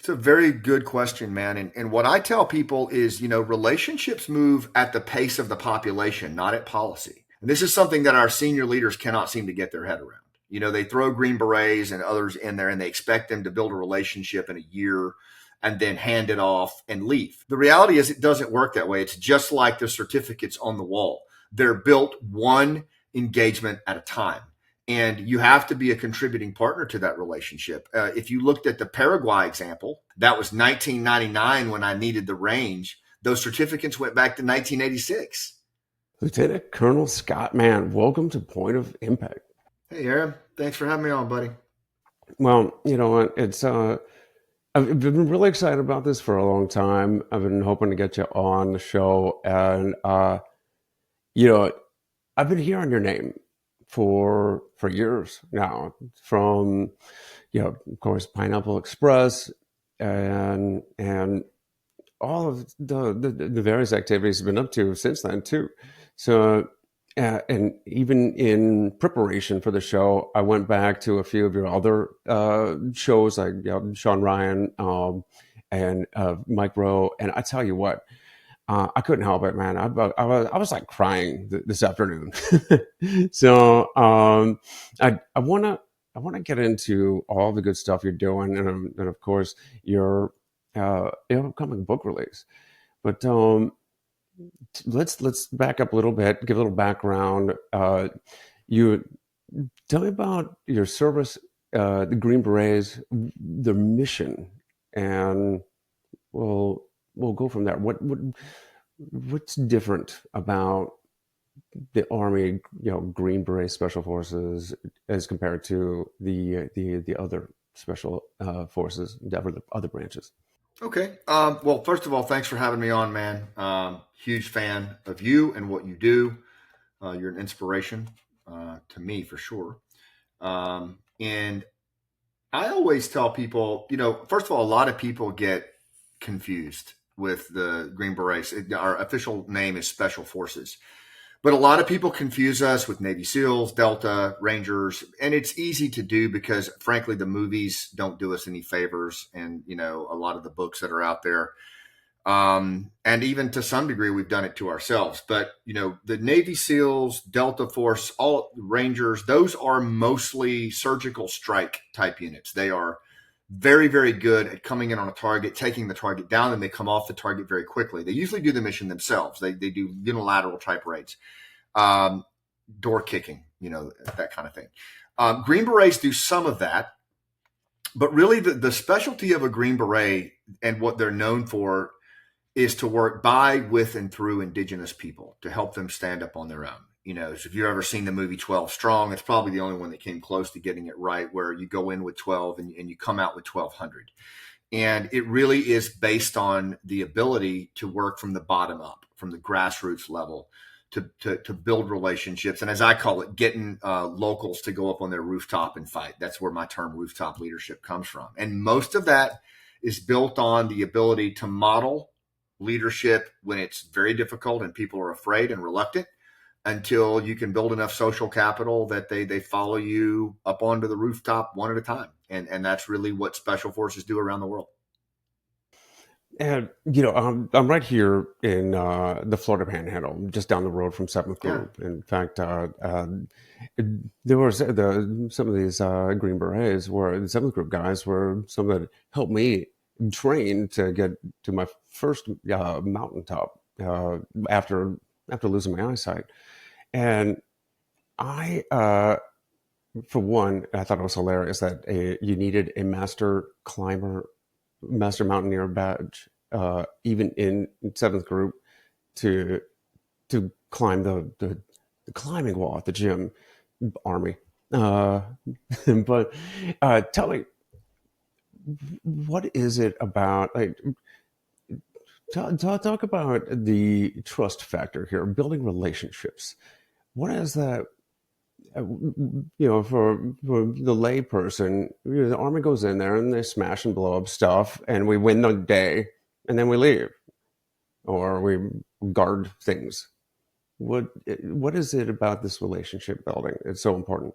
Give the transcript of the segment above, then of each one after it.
It's a very good question, man. And what I tell people is, relationships move at the pace of the population, not at policy. And this is something that our senior leaders cannot seem to get their head around. They throw Green Berets and others in there and they expect them to build a relationship in a year and then hand it off and leave. The reality is it doesn't work that way. It's just like the certificates on the wall. They're built one engagement at a time. And you have to be a contributing partner to that relationship. If you looked at the Paraguay example, that was 1999 when I needed the range. Those certificates went back to 1986. Lieutenant Colonel Scott Mann, welcome to Point of Impact. Hey, Aaron. Thanks for having me on, buddy. Well, it's I've been really excited about this for a long time. I've been hoping to get you on the show, and I've been hearing your name for years now, from of course, Pineapple Express and all of the various activities you've been up to since then too. So and even in preparation for the show, I went back to a few of your other shows, like Sean Ryan and Mike Rowe, and I tell you what, I couldn't help it, man. I was like crying this afternoon. So I want to get into all the good stuff you're doing, and of course your upcoming book release. But let's back up a little bit, give a little background. You tell me about your service, the Green Berets, their mission, and we'll go from there. What's different about the Army, Green Beret Special Forces as compared to the other special forces, the other branches? Okay. Well, first of all, thanks for having me on, man. Huge fan of you and what you do. You're an inspiration to me for sure. And I always tell people, first of all, a lot of people get confused with the Green Berets. Our official name is Special Forces. But a lot of people confuse us with Navy SEALs, Delta, Rangers, and it's easy to do because, frankly, the movies don't do us any favors, and a lot of the books that are out there, and even to some degree, we've done it to ourselves. But the Navy SEALs, Delta Force, all Rangers, those are mostly surgical strike type units. They are very, very good at coming in on a target, taking the target down, and they come off the target very quickly. They usually do the mission themselves. They do unilateral type raids, door kicking, that kind of thing. Green Berets do some of that, but really the specialty of a Green Beret and what they're known for is to work by, with, and through indigenous people to help them stand up on their own. So if you've ever seen the movie 12 Strong, it's probably the only one that came close to getting it right, where you go in with 12 and you come out with 1,200. And it really is based on the ability to work from the bottom up, from the grassroots level, to build relationships. And as I call it, getting locals to go up on their rooftop and fight. That's where my term rooftop leadership comes from. And most of that is built on the ability to model leadership when it's very difficult and people are afraid and reluctant, until you can build enough social capital that they follow you up onto the rooftop one at a time. And that's really what special forces do around the world. And I'm right here in the Florida Panhandle, just down the road from 7th Group. Yeah. In fact, there were some of these Green Berets were the 7th Group guys were some that helped me train to get to my first mountaintop after losing my eyesight. And I, for one, I thought it was hilarious that you needed a master mountaineer badge, even in 7th Group, to climb the climbing wall at the gym. Army. But tell me, what is it about? Talk about the trust factor here, building relationships. What is that? For the lay person, the Army goes in there and they smash and blow up stuff, and we win the day, and then we leave, or we guard things. What is it about this relationship building? It's so important.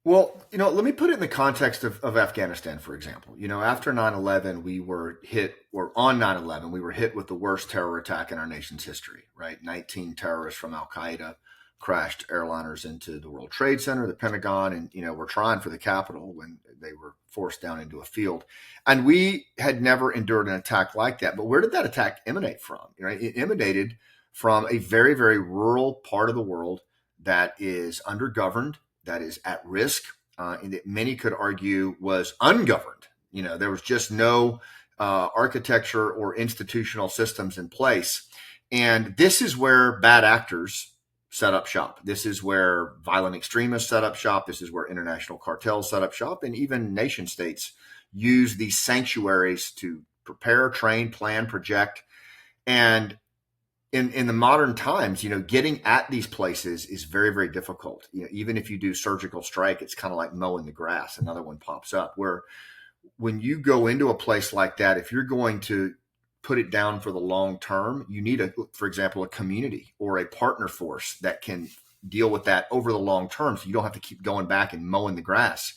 Well, let me put it in the context of Afghanistan, for example. After 9/11, we were hit, or on 9/11, we were hit with the worst terror attack in our nation's history, right? 19 terrorists from Al Qaeda crashed airliners into the World Trade Center, the Pentagon, and, we're trying for the Capitol when they were forced down into a field. And we had never endured an attack like that. But where did that attack emanate from? It emanated from a very, very rural part of the world that is undergoverned, that is at risk, and that many could argue was ungoverned. There was just no architecture or institutional systems in place. And this is where bad actors set up shop. This is where violent extremists set up shop. This is where international cartels set up shop. And even nation states use these sanctuaries to prepare, train, plan, project. And in the modern times, getting at these places is very, very difficult. Even if you do surgical strike, it's kind of like mowing the grass. Another one pops up. Where when you go into a place like that, if you're going to put it down for the long term, you need for example, a community or a partner force that can deal with that over the long term. So you don't have to keep going back and mowing the grass.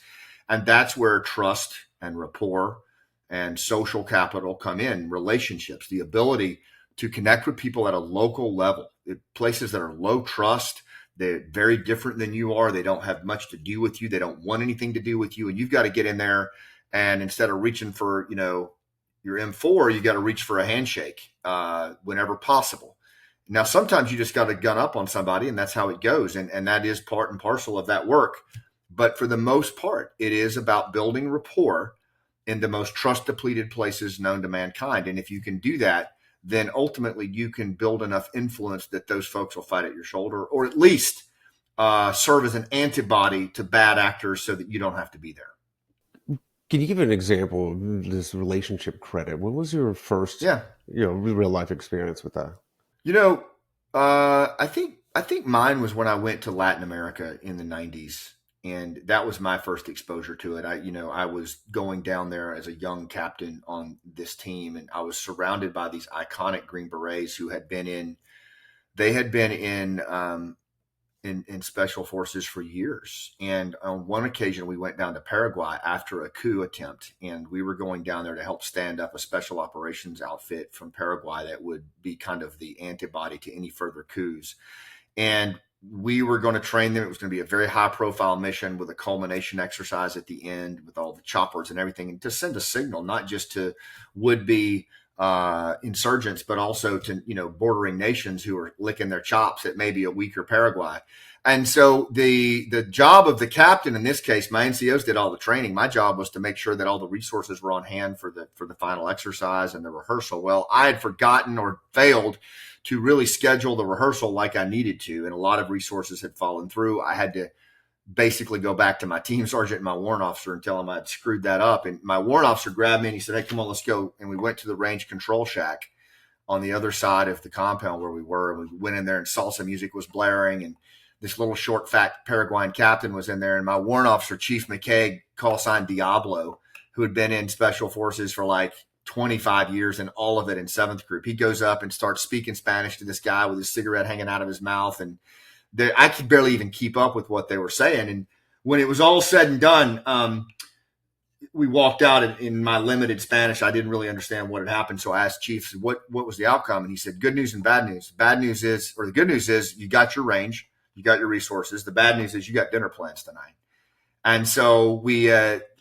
And that's where trust and rapport and social capital come in, relationships, the ability to connect with people at a local level, places that are low trust. They're very different than you are. They don't have much to do with you. They don't want anything to do with you. And you've got to get in there, and instead of reaching for, your M4, you got to reach for a handshake whenever possible. Now, sometimes you just got to gun up on somebody, and that's how it goes. And that is part and parcel of that work. But for the most part, it is about building rapport in the most trust depleted places known to mankind. And if you can do that, then ultimately you can build enough influence that those folks will fight at your shoulder, or at least serve as an antibody to bad actors so that you don't have to be there. Can you give an example of this relationship credit? What was your first, real life experience with that? I think mine was when I went to Latin America in the 90s. And that was my first exposure to it. I was going down there as a young captain on this team, and I was surrounded by these iconic Green Berets who had been in special forces for years. And on one occasion, we went down to Paraguay after a coup attempt, and we were going down there to help stand up a special operations outfit from Paraguay that would be kind of the antibody to any further coups. And we were going to train them. It was going to be a very high profile mission with a culmination exercise at the end with all the choppers and everything, and to send a signal, not just to would be insurgents, but also to, bordering nations who are licking their chops at maybe a weaker Paraguay. And so the job of the captain, in this case, my NCOs did all the training. My job was to make sure that all the resources were on hand for the final exercise and the rehearsal. Well, I had forgotten or failed to really schedule the rehearsal like I needed to. And a lot of resources had fallen through. I had to basically go back to my team sergeant and my warrant officer and tell them I'd screwed that up. And my warrant officer grabbed me and he said, "Hey, come on, let's go." And we went to the range control shack on the other side of the compound where we were. And we went in there and salsa music was blaring. And this little short, fat Paraguayan captain was in there. And my warrant officer, Chief McKay, call sign Diablo, who had been in special forces for like 25 years and all of it in 7th Group. He goes up and starts speaking Spanish to this guy with his cigarette hanging out of his mouth. And I could barely even keep up with what they were saying. And when it was all said and done, we walked out in my limited Spanish. I didn't really understand what had happened. So I asked Chief, what was the outcome? And he said, good news and bad news. Bad news is, or the good news is you got your range, you got your resources. The bad news is you got dinner plans tonight. And so we,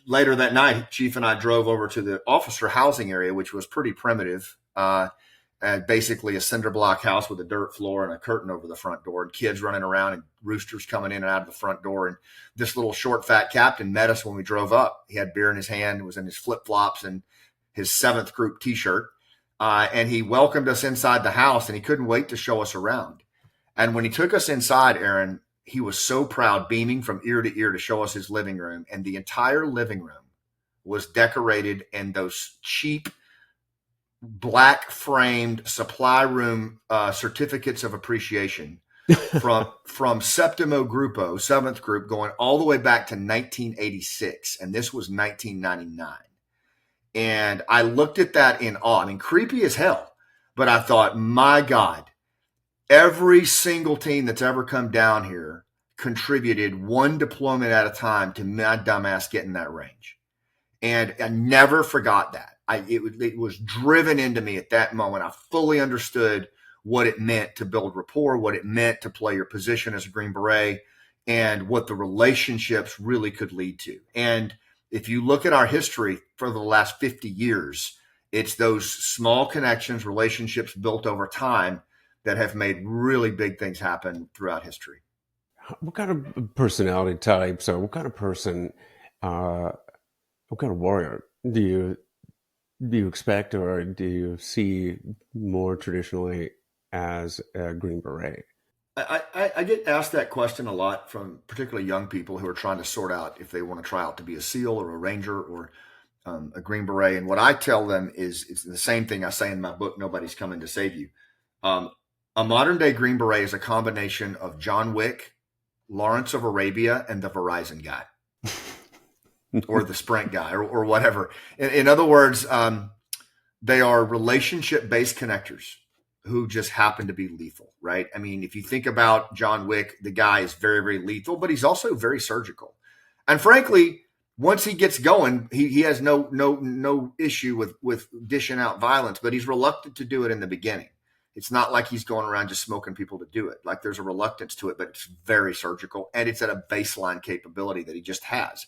later that night, Chief and I drove over to the officer housing area, which was pretty primitive. Basically a cinder block house with a dirt floor and a curtain over the front door, and kids running around and roosters coming in and out of the front door. And this little short, fat captain met us when we drove up. He had beer in his hand, was in his flip flops and his 7th Group t-shirt. And he welcomed us inside the house, and he couldn't wait to show us around. And when he took us inside, Aaron, he was so proud, beaming from ear to ear to show us his living room. And the entire living room was decorated in those cheap, black framed supply room certificates of appreciation from Septimo Grupo, 7th Group, going all the way back to 1986. And this was 1999. And I looked at that in awe. I mean, creepy as hell. But I thought, my God, every single team that's ever come down here contributed one deployment at a time to my dumbass getting that range. And I never forgot that. It was driven into me at that moment. I fully understood what it meant to build rapport, what it meant to play your position as a Green Beret, and what the relationships really could lead to. And if you look at our history for the last 50 years, it's those small connections, relationships built over time that have made really big things happen throughout history. What kind of personality types, or what kind of person, uh, what kind of warrior do you expect, or do you see more traditionally as a Green Beret? I get asked that question a lot from particularly young people who are trying to sort out if they want to try out to be a SEAL or a Ranger or a Green Beret. And what I tell them is it's the same thing I say in my book, Nobody's Coming to Save You. Um, a modern day Green Beret is a combination of John Wick, Lawrence of Arabia, and the Verizon guy or the Sprint guy or whatever. In other words, they are relationship based connectors who just happen to be lethal, right? I mean, if you think about John Wick, the guy is very, very lethal, but he's also very surgical. And frankly, once he gets going, he has no issue with dishing out violence, but he's reluctant to do it in the beginning. It's not like he's going around just smoking people to do it. Like there's a reluctance to it, but it's very surgical, and it's at a baseline capability that he just has.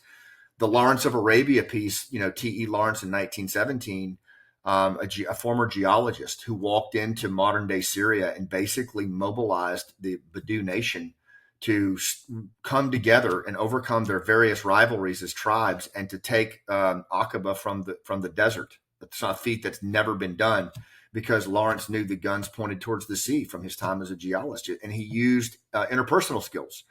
The Lawrence of Arabia piece, T.E. Lawrence in 1917, a former geologist who walked into modern day Syria and basically mobilized the Badou nation to come together and overcome their various rivalries as tribes and to take Aqaba from the desert. That's a feat that's never been done because Lawrence knew the guns pointed towards the sea from his time as a geologist, and he used interpersonal skills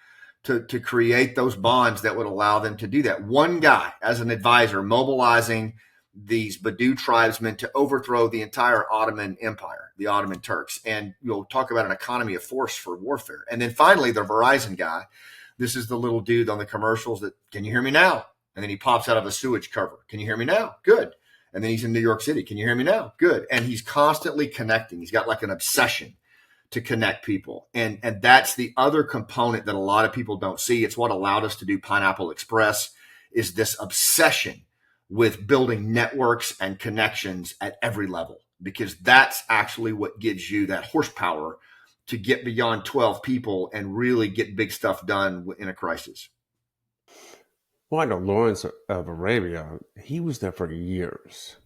to create those bonds that would allow them to do that. One guy as an advisor mobilizing these Badou tribesmen to overthrow the entire Ottoman Empire, the Ottoman Turks. And you'll talk about an economy of force for warfare. And then finally, the Verizon guy. This is the little dude on the commercials that, can you hear me now? And then he pops out of a sewage cover. Can you hear me now? Good. And then he's in New York City. Can you hear me now? Good. And he's constantly connecting. He's got like an obsession to connect people. And that's the other component that a lot of people don't see. It's what allowed us to do Pineapple Express, is this obsession with building networks and connections at every level, because that's actually what gives you that horsepower to get beyond 12 people and really get big stuff done in a crisis. Well, I know Lawrence of Arabia, he was there for years.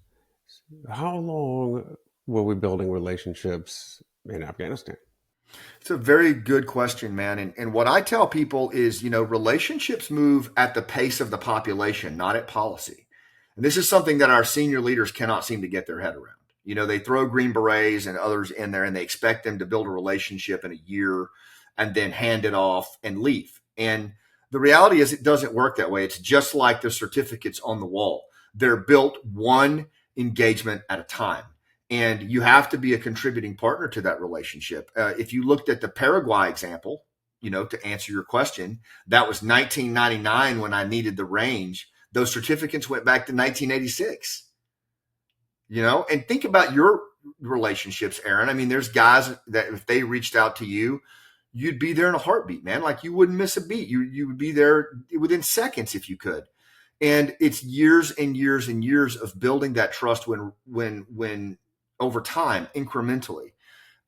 How long were we building relationships in Afghanistan? It's a very good question, man. And what I tell people is, relationships move at the pace of the population, not at policy. And this is something that our senior leaders cannot seem to get their head around. They throw Green Berets and others in there and they expect them to build a relationship in a year and then hand it off and leave. And the reality is it doesn't work that way. It's just like the certificates on the wall. They're built one engagement at a time. And you have to be a contributing partner to that relationship. If you looked at the Paraguay example, to answer your question, that was 1999 when I needed the range. Those certificates went back to 1986, and think about your relationships, Aaron. I mean, there's guys that if they reached out to you, you'd be there in a heartbeat, man. Like you wouldn't miss a beat. You would be there within seconds if you could. And it's years and years and years of building that trust when over time, incrementally.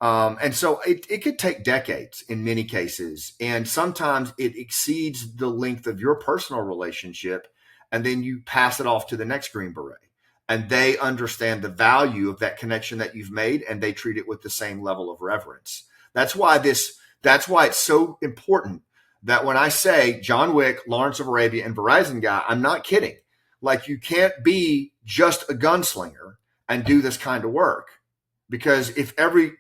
And so it could take decades in many cases. And sometimes it exceeds the length of your personal relationship. And then you pass it off to the next Green Beret. And they understand the value of that connection that you've made, and they treat it with the same level of reverence. That's why it's so important that when I say John Wick, Lawrence of Arabia, and Verizon guy, I'm not kidding. Like you can't be just a gunslinger and do this kind of work. Because if every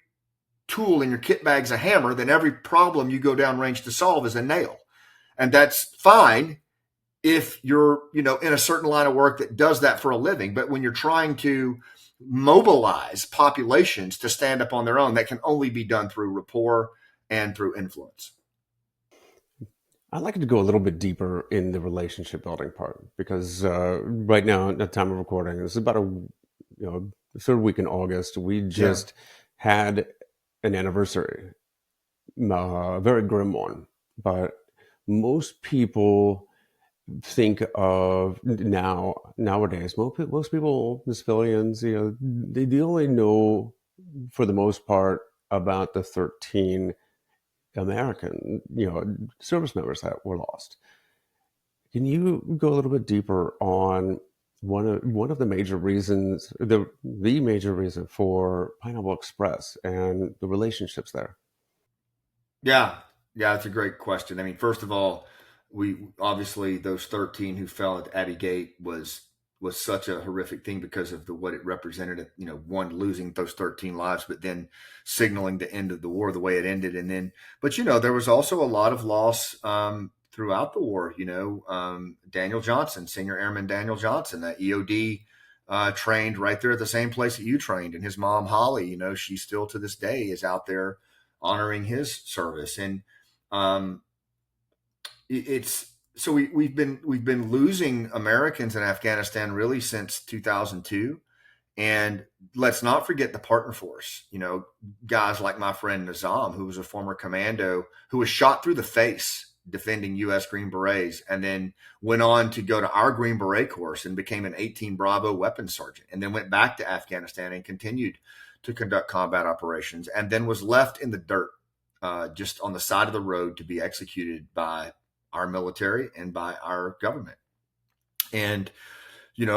tool in your kit bag's a hammer, then every problem you go downrange to solve is a nail. And that's fine if you're, in a certain line of work that does that for a living. But when you're trying to mobilize populations to stand up on their own, that can only be done through rapport and through influence. I'd like to go a little bit deeper in the relationship building part, because right now, at the time of recording, this is about the third week in August. We just had an anniversary, a very grim one, but most people think of nowadays. Most people, the civilians, they only know for the most part about the 13 American, service members that were lost. Can you go a little bit deeper on one of the major reasons, the major reason for Pineapple Express and the relationships there? Yeah, yeah, that's a great question. I mean, first of all, we obviously those 13 who fell at Abbey Gate was such a horrific thing because of what it represented. One, losing those 13 lives, but then signaling the end of the war the way it ended, and then, but there was also a lot of loss throughout the war. Daniel Johnson, Senior Airman Daniel Johnson, that EOD. Trained right there at the same place that you trained, and his mom Holly, she still to this day is out there honoring his service. And um, it's so we've been losing Americans in Afghanistan really since 2002. And let's not forget the partner force. Guys like my friend Nizam, who was a former commando, who was shot through the face defending U.S. Green Berets, and then went on to go to our Green Beret course and became an 18 Bravo weapons sergeant, and then went back to Afghanistan and continued to conduct combat operations, and then was left in the dirt, just on the side of the road to be executed by our military and by our government. And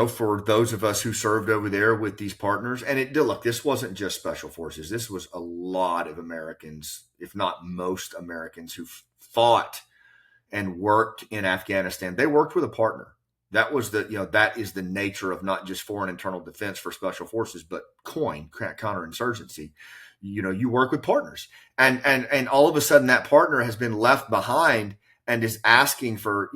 for those of us who served over there with these partners, and look, this wasn't just special forces. This was a lot of Americans, if not most Americans, who fought and worked in Afghanistan. They worked with a partner. That was that is the nature of not just foreign internal defense for special forces, but counterinsurgency. You work with partners, and all of a sudden that partner has been left behind and is asking for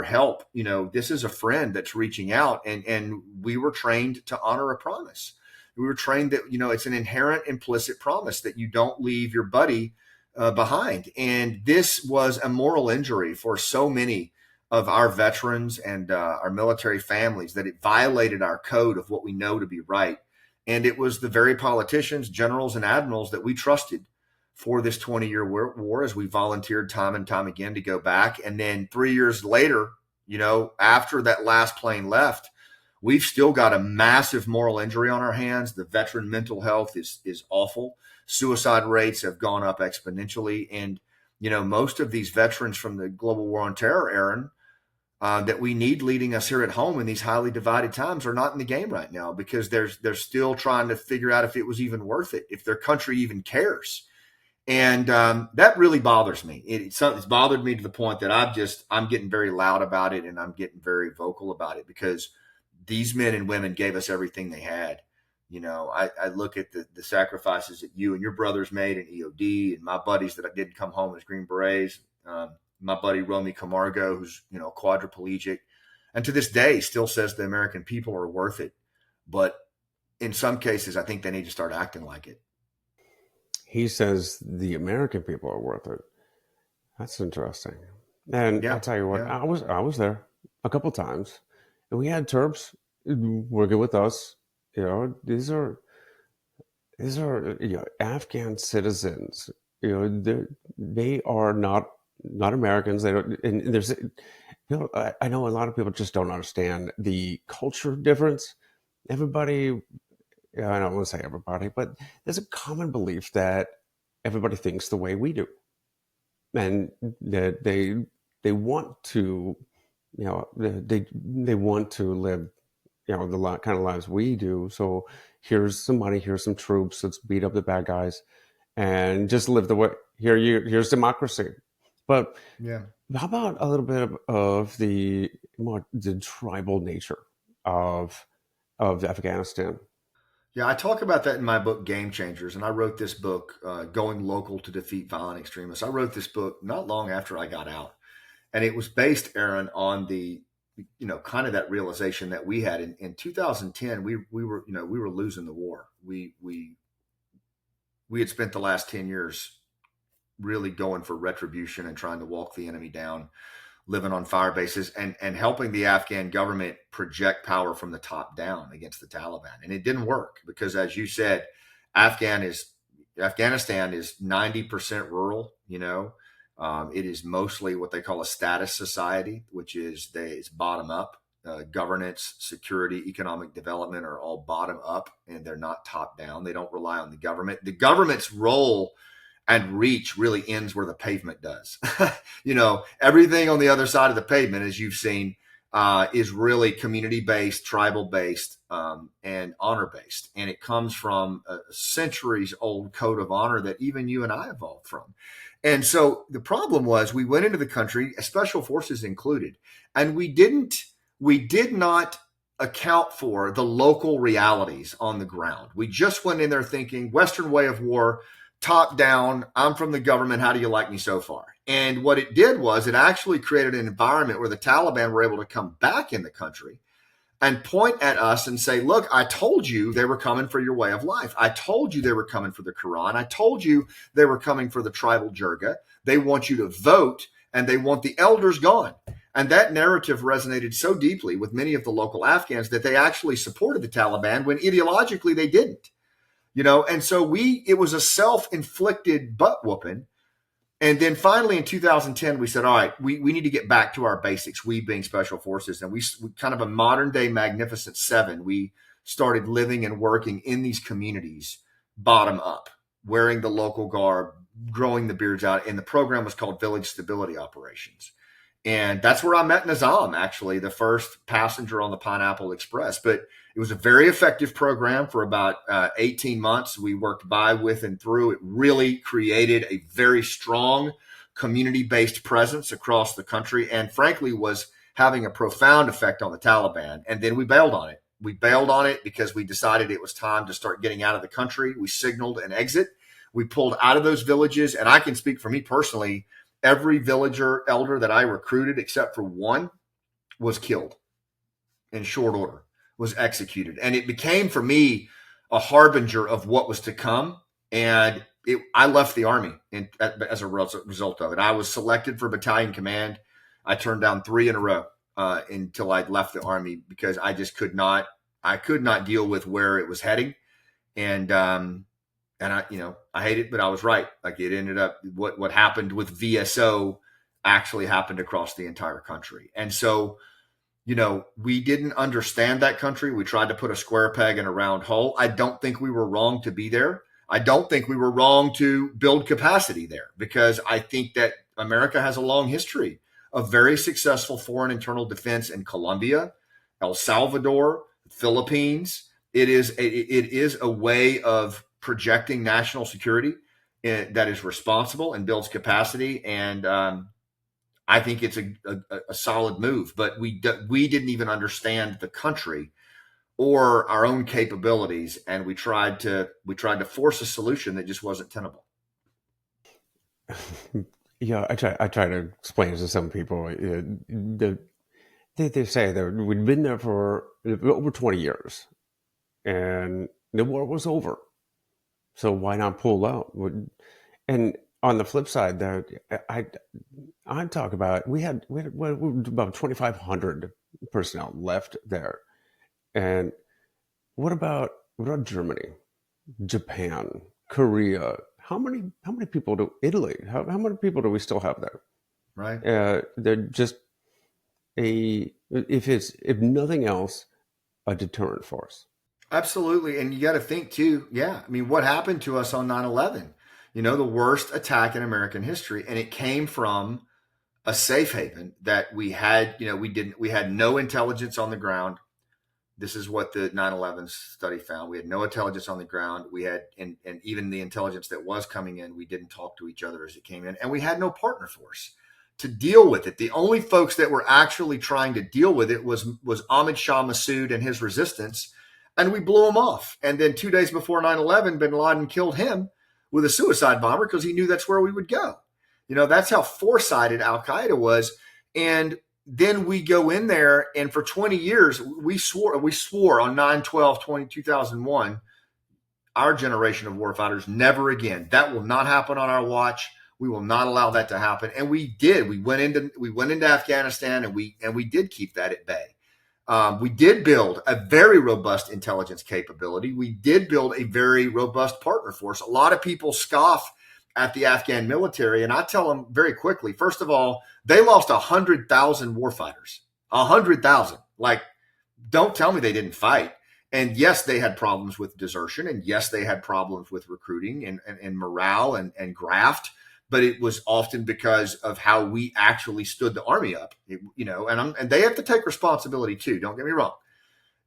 help. This is a friend that's reaching out, and we were trained to honor a promise. We were trained that it's an inherent implicit promise that you don't leave your buddy behind. And this was a moral injury for so many of our veterans and our military families, that it violated our code of what we know to be right. And it was the very politicians, generals, and admirals that we trusted for this 20-year war, as we volunteered time and time again to go back. And then 3 years later, after that last plane left, we've still got a massive moral injury on our hands. The veteran mental health is awful. Suicide rates have gone up exponentially. And, most of these veterans from the global war on terror, Aaron, that we need leading us here at home in these highly divided times, are not in the game right now, because they're still trying to figure out if it was even worth it, if their country even cares. And that really bothers me. It's bothered me to the point that I'm getting very loud about it, and I'm getting very vocal about it, because these men and women gave us everything they had. I look at the sacrifices that you and your brothers made in EOD, and my buddies that didn't come home as Green Berets. My buddy Romy Camargo, who's quadriplegic, and to this day still says the American people are worth it. But in some cases, I think they need to start acting like it. He says the American people are worth it. That's interesting. And Yeah, I'll tell you what, yeah. I was there a couple times, and we had Terps working with us. These are Afghan citizens. They are not Americans. They don't. And there's I know a lot of people just don't understand the culture difference. Everybody, yeah, I don't want to say everybody, but there's a common belief that everybody thinks the way we do, and that they want to, they want to live, the kind of lives we do. So here's some money, here's some troops, let's beat up the bad guys, and just live the way. Here's democracy. But Yeah. how about a little bit of the tribal nature of Afghanistan? Yeah, I talk about that in my book, Game Changers. And I wrote this book, Going Local to Defeat Violent Extremists. I wrote this book not long after I got out. And it was based, Aaron, on the, kind of that realization that we had in 2010. We were losing the war. We had spent the last 10 years really going for retribution and trying to walk the enemy down, living on fire bases, and helping the Afghan government project power from the top down against the Taliban. And it didn't work because, as you said, Afghanistan is 90% rural, It is mostly what they call a status society, which is it's bottom up. Governance, security, economic development are all bottom up, and they're not top down. They don't rely on the government. The government's role and reach really ends where the pavement does. Everything on the other side of the pavement, as you've seen, is really community-based, tribal-based, and honor-based. And it comes from a centuries-old code of honor that even you and I evolved from. And so the problem was we went into the country, special forces included, and we did not account for the local realities on the ground. We just went in there thinking Western way of war, top down, I'm from the government, how do you like me so far? And what it did was it actually created an environment where the Taliban were able to come back in the country and point at us and say, look, I told you they were coming for your way of life. I told you they were coming for the Quran. I told you they were coming for the tribal jirga. They want you to vote, and they want the elders gone. And that narrative resonated so deeply with many of the local Afghans that they actually supported the Taliban when ideologically they didn't. And so it was a self-inflicted butt whooping. And then finally in 2010, we said, all right, we need to get back to our basics, we being special forces. And we kind of a modern day Magnificent Seven, we started living and working in these communities bottom up, wearing the local garb, growing the beards out. And the program was called Village Stability Operations. And that's where I met Nizam, actually, the first passenger on the Pineapple Express. But it was a very effective program for about 18 months. We worked by, with, and through. It really created a very strong community-based presence across the country, and frankly was having a profound effect on the Taliban. And then we bailed on it. We bailed on it because we decided it was time to start getting out of the country. We signaled an exit. We pulled out of those villages. And I can speak for me personally, every villager elder that I recruited, except for one, was killed in short order, was executed. And it became for me a harbinger of what was to come. And I left the Army as a result of it. I was selected for battalion command. I turned down 3 in a row until I left the Army because I just could not deal with where it was heading. And I hate it, but I was right. Like, it ended up, what happened with VSO actually happened across the entire country. And so, we didn't understand that country. We tried to put a square peg in a round hole. I don't think we were wrong to be there. I don't think we were wrong to build capacity there, because I think that America has a long history of very successful foreign internal defense in Colombia, El Salvador, Philippines. It is a way of projecting national security that is responsible and builds capacity. And I think it's a solid move, but we didn't even understand the country or our own capabilities. And we tried to force a solution that just wasn't tenable. Yeah, I try to explain it to some people. They say that we'd been there for over 20 years and the war was over. So why not pull out? And on the flip side, there, I talk about we had about 2,500 personnel left there, and what about Germany, Japan, Korea? How many people do Italy? How many people do we still have there? Right. They're just if nothing else, a deterrent force. Absolutely. And you got to think too. Yeah. I mean, what happened to us on 9/11? The worst attack in American history. And it came from a safe haven that we had, we had no intelligence on the ground. This is what the 9/11 study found. We had no intelligence on the ground. We had, and even the intelligence that was coming in, we didn't talk to each other as it came in, and we had no partner force to deal with it. The only folks that were actually trying to deal with it was Ahmad Shah Massoud and his resistance. And we blew him off. And then 2 days before 9/11, bin Laden killed him with a suicide bomber because he knew that's where we would go. That's how foresighted Al-Qaeda was. And then we go in there, and for 20 years, we swore on 9/12/2001, our generation of warfighters, never again. That will not happen on our watch. We will not allow that to happen. And we did. We went into Afghanistan, and we did keep that at bay. We did build a very robust intelligence capability. We did build a very robust partner force. A lot of people scoff at the Afghan military, and I tell them very quickly, first of all, they lost 100,000 warfighters. 100,000. Like, don't tell me they didn't fight. And yes, they had problems with desertion, and yes, they had problems with recruiting and morale and graft, but it was often because of how we actually stood the army up, and they have to take responsibility too. Don't get me wrong.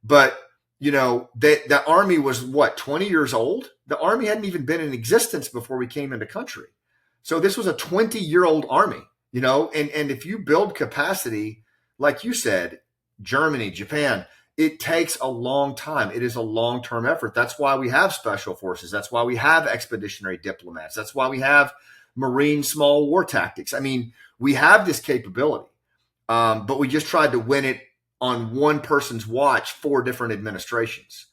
But, the army was 20 years old? The army hadn't even been in existence before we came into country. So this was a 20-year-old army, and if you build capacity, like you said, Germany, Japan, it takes a long time. It is a long-term effort. That's why we have special forces. That's why we have expeditionary diplomats. That's why we have Marine small war tactics. I mean, we have this capability, but we just tried to win it on one person's watch, 4 different administrations,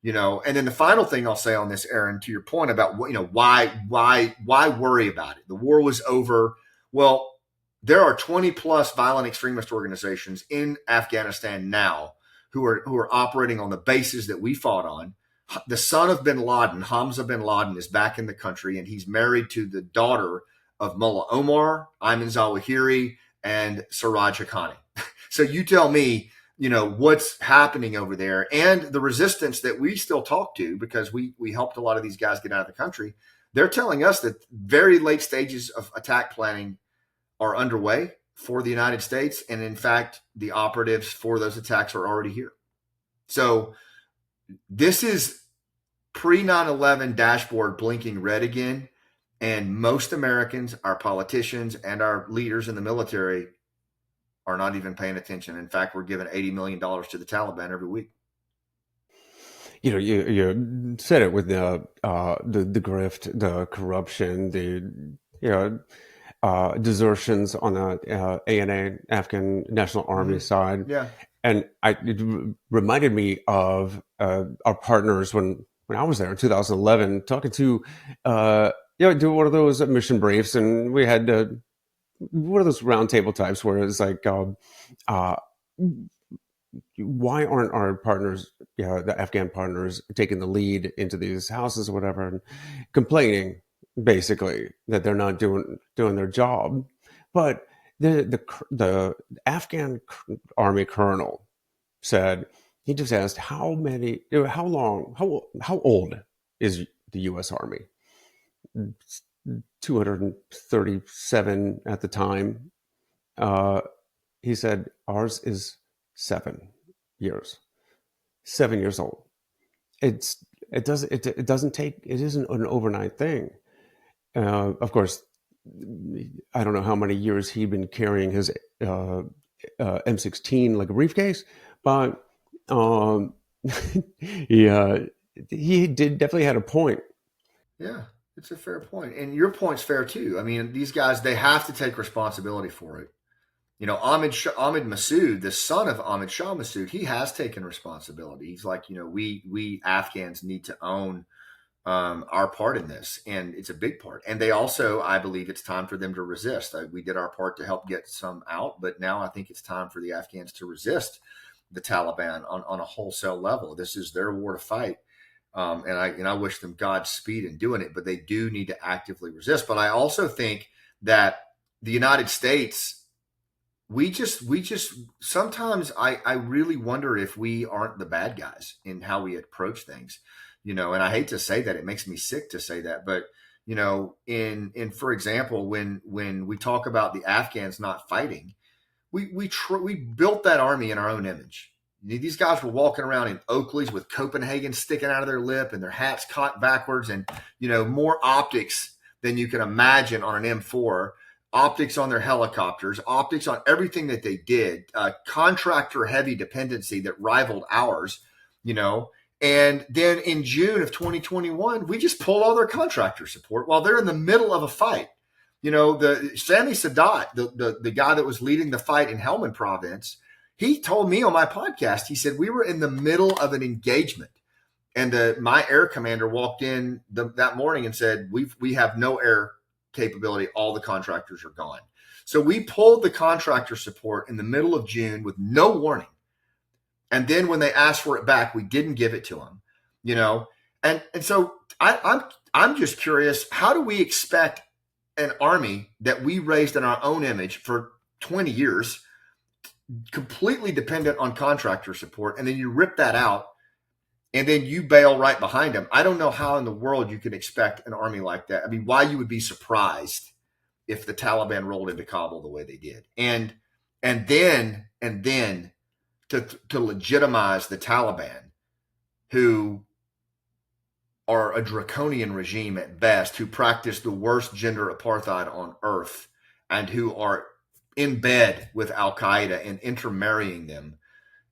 And then the final thing I'll say on this, Aaron, to your point about why worry about it? The war was over. Well, there are 20 plus violent extremist organizations in Afghanistan now who are operating on the bases that we fought on. The son of bin Laden, Hamza bin Laden, is back in the country, and he's married to the daughter of Mullah Omar, Ayman Zawahiri, and Siraj Haqqani. So you tell me, what's happening over there, and the resistance that we still talk to, because we helped a lot of these guys get out of the country. They're telling us that very late stages of attack planning are underway for the United States. And in fact, the operatives for those attacks are already here. So this is pre 9/11 dashboard blinking red again. And most Americans, our politicians and our leaders in the military are not even paying attention. In fact, we're giving $80 million to the Taliban every week. You said it with the grift, the corruption, the desertions on the ANA, Afghan National Army side. Yeah. And it reminded me of our partners when I was there in 2011, talking to, do one of those mission briefs. And we had one of those roundtable types where it's like, why aren't our partners, the Afghan partners, taking the lead into these houses or whatever, and complaining basically that they're not doing their job. But the Afghan army colonel said, he just asked how old is the U.S. Army? 237 at the time. He said ours is 7 years. 7 years old. It isn't an overnight thing. Of course, I don't know how many years he'd been carrying his M16 like a briefcase, but he did definitely had a point. Yeah, it's a fair point. And your point's fair too. I mean, these guys, they have to take responsibility for it. Ahmed Massoud, the son of Ahmed Shah Massoud, he has taken responsibility. He's like, we Afghans need to own our part in this, and it's a big part. And they also, I believe it's time for them to resist. We did our part to help get some out, but now I think it's time for the Afghans to resist the Taliban on a wholesale level. This is their war to fight. And I wish them Godspeed in doing it, but they do need to actively resist. But I also think that the United States, we just sometimes I really wonder if we aren't the bad guys in how we approach things, and I hate to say that, it makes me sick to say that, but in for example, when we talk about the Afghans not fighting, we built that army in our own image. These guys were walking around in Oakleys with Copenhagen sticking out of their lip and their hats cocked backwards, and more optics than you can imagine on an M4. Optics on their helicopters, optics on everything that they did, contractor heavy dependency that rivaled ours, And then in June of 2021, we just pulled all their contractor support while they're in the middle of a fight. The Sami Sadat, the guy that was leading the fight in Helmand province, he told me on my podcast, he said, we were in the middle of an engagement. And my air commander walked in that morning and said, we have no air capability. All the contractors are gone. So we pulled the contractor support in the middle of June with no warning. And then when they asked for it back, we didn't give it to them, And so I'm just curious, how do we expect an army that we raised in our own image for 20 years, completely dependent on contractor support, and then you rip that out and then you bail right behind them? I don't know how in the world you can expect an army like that. I mean, why you would be surprised if the Taliban rolled into Kabul the way they did. And then to legitimize the Taliban, who are a draconian regime at best, who practice the worst gender apartheid on earth, and who are in bed with Al Qaeda and intermarrying them,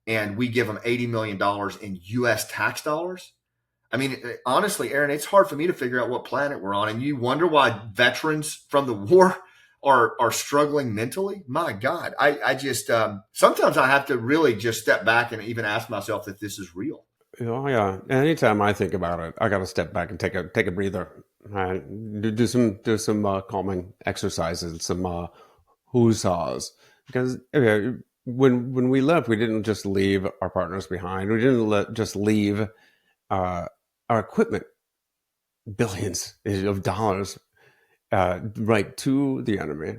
and we give them $80 million in U.S. tax dollars. I mean, honestly, Aaron, it's hard for me to figure out what planet we're on, and you wonder why veterans from the war are struggling mentally. My God, I just sometimes I have to really just step back and even ask myself if this is real. Oh yeah. Anytime I think about it, I got to step back and take a breather. Do some calming exercises, some whoosahs, because when we left, we didn't just leave our partners behind. We didn't just leave our equipment, billions of dollars, right to the enemy,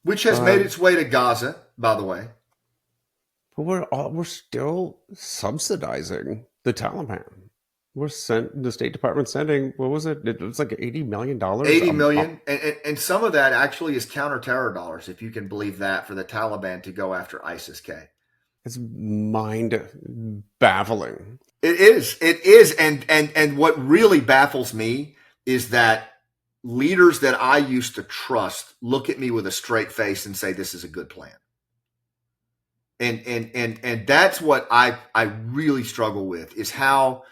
which has made its way to Gaza, by the way. But we're still subsidizing the Taliban. The State Department sending, what was it? It was like $80 million. $80 million, and some of that actually is counter-terror dollars, if you can believe that, for the Taliban to go after ISIS-K. It's mind baffling. It is, and what really baffles me is that leaders that I used to trust look at me with a straight face and say this is a good plan. And that's what I really struggle with, is how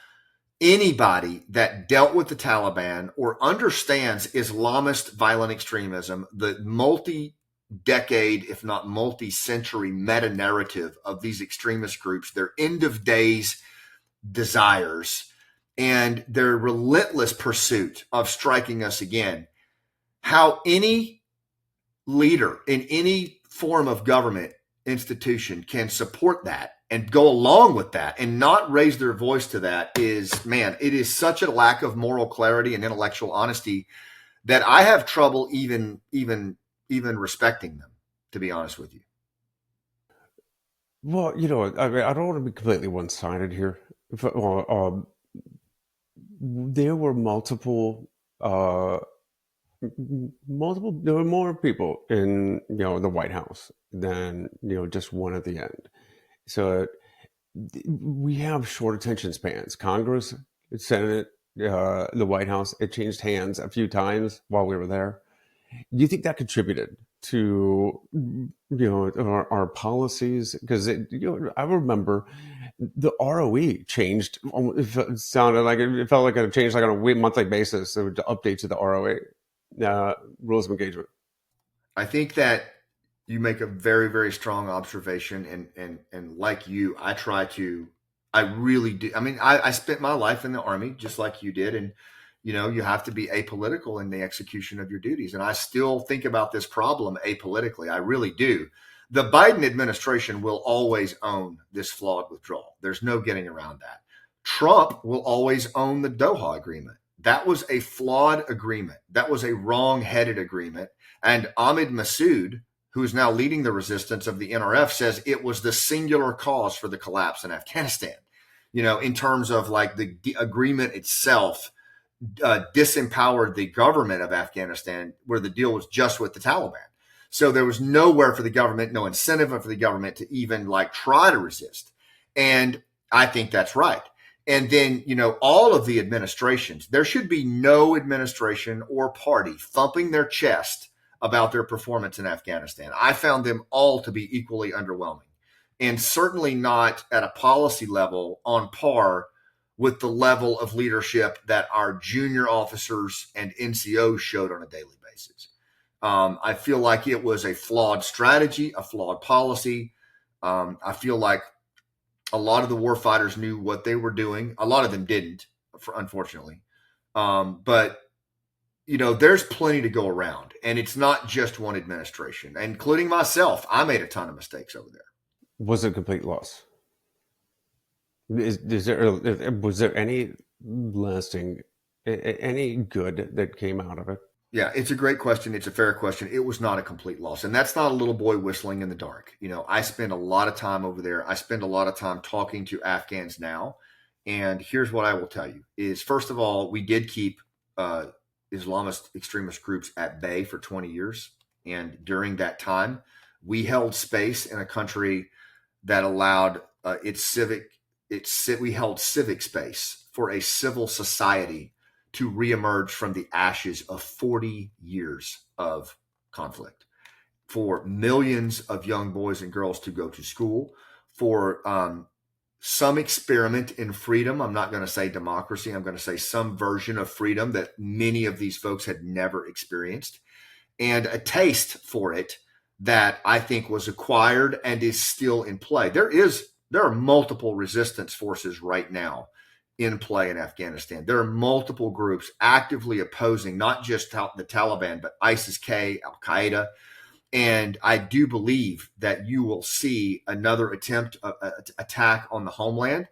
anybody that dealt with the Taliban or understands Islamist violent extremism, the multi-decade, if not multi-century meta-narrative of these extremist groups, their end-of-days desires, and their relentless pursuit of striking us again, how any leader in any form of government institution can support that and go along with that and not raise their voice to that is, man, it is such a lack of moral clarity and intellectual honesty that I have trouble even respecting them, to be honest with you. Well, I mean, I don't want to be completely one-sided here. There were there were more people in the White House than just one at the end. So we have short attention spans. Congress, Senate, the White House, it changed hands a few times while we were there. Do you think that contributed to our policies? Because I remember the ROE changed. It felt like it changed like on a monthly basis. There were updates to the ROE rules of engagement. I think that you make a very, very strong observation, and like you, I really do. I mean, I spent my life in the Army just like you did, and you have to be apolitical in the execution of your duties. And I still think about this problem apolitically. I really do. The Biden administration will always own this flawed withdrawal. There's no getting around that. Trump will always own the Doha Agreement. That was a flawed agreement. That was a wrong-headed agreement. And Ahmed Massoud, who is now leading the resistance of the NRF, says it was the singular cause for the collapse in Afghanistan. In terms of like the agreement itself, disempowered the government of Afghanistan, where the deal was just with the Taliban. So there was nowhere for the government, no incentive for the government to even try to resist. And I think that's right. And then, all of the administrations, there should be no administration or party thumping their chest about their performance in Afghanistan. I found them all to be equally underwhelming, and certainly not at a policy level on par with the level of leadership that our junior officers and NCOs showed on a daily basis. I feel like it was a flawed strategy, a flawed policy. I feel like a lot of the warfighters knew what they were doing. A lot of them didn't, unfortunately. But there's plenty to go around, and it's not just one administration, including myself. I made a ton of mistakes over there. Was it a complete loss? Was there any lasting any good that came out of it? Yeah, it's a great question. It's a fair question. It was not a complete loss. And that's not a little boy whistling in the dark. I spend a lot of time over there. I spend a lot of time talking to Afghans now. And here's what I will tell you is, first of all, we did keep Islamist extremist groups at bay for 20 years. And during that time, we held space in a country that allowed we held civic space for a civil society to reemerge from the ashes of 40 years of conflict, for millions of young boys and girls to go to school, for some experiment in freedom. I'm not going to say democracy. I'm going to say some version of freedom that many of these folks had never experienced, and a taste for it that I think was acquired and is still in play. There are multiple resistance forces right now in play in Afghanistan. There are multiple groups actively opposing not just the Taliban, but ISIS-K, Al-Qaeda. And I do believe that you will see another attack on the homeland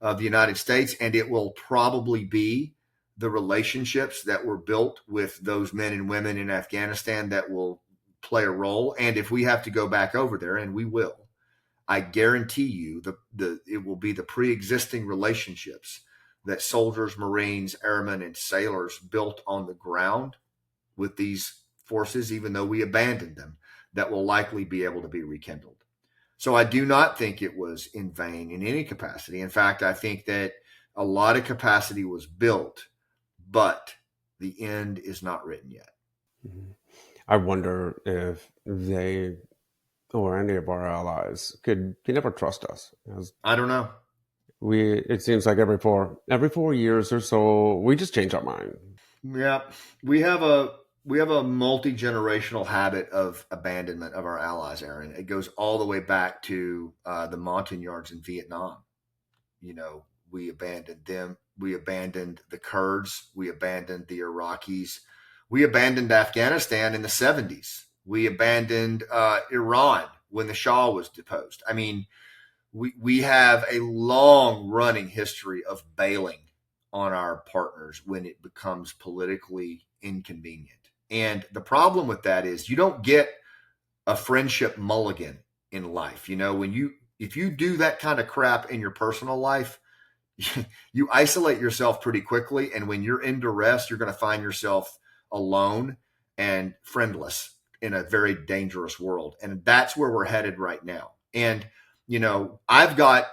of the United States, and it will probably be the relationships that were built with those men and women in Afghanistan that will play a role. And if we have to go back over there, and we will, I guarantee you it will be the pre-existing relationships that soldiers, Marines, airmen, and sailors built on the ground with these forces, even though we abandoned them, that will likely be able to be rekindled. So I do not think it was in vain in any capacity. In fact, I think that a lot of capacity was built, but the end is not written yet. I wonder if they or any of our allies can ever trust us. I don't know. It seems like every 4 years or so, we just change our mind. Yeah, we have a multi-generational habit of abandonment of our allies, Aaron. It goes all the way back to the Montagnards in Vietnam. We abandoned them. We abandoned the Kurds. We abandoned the Iraqis. We abandoned Afghanistan in the 70s. We abandoned Iran when the Shah was deposed. I mean, we have a long running history of bailing on our partners when it becomes politically inconvenient. And the problem with that is you don't get a friendship mulligan in life. If you do that kind of crap in your personal life, you isolate yourself pretty quickly. And when you're in duress, you're going to find yourself alone and friendless in a very dangerous world. And that's where we're headed right now. And, I've got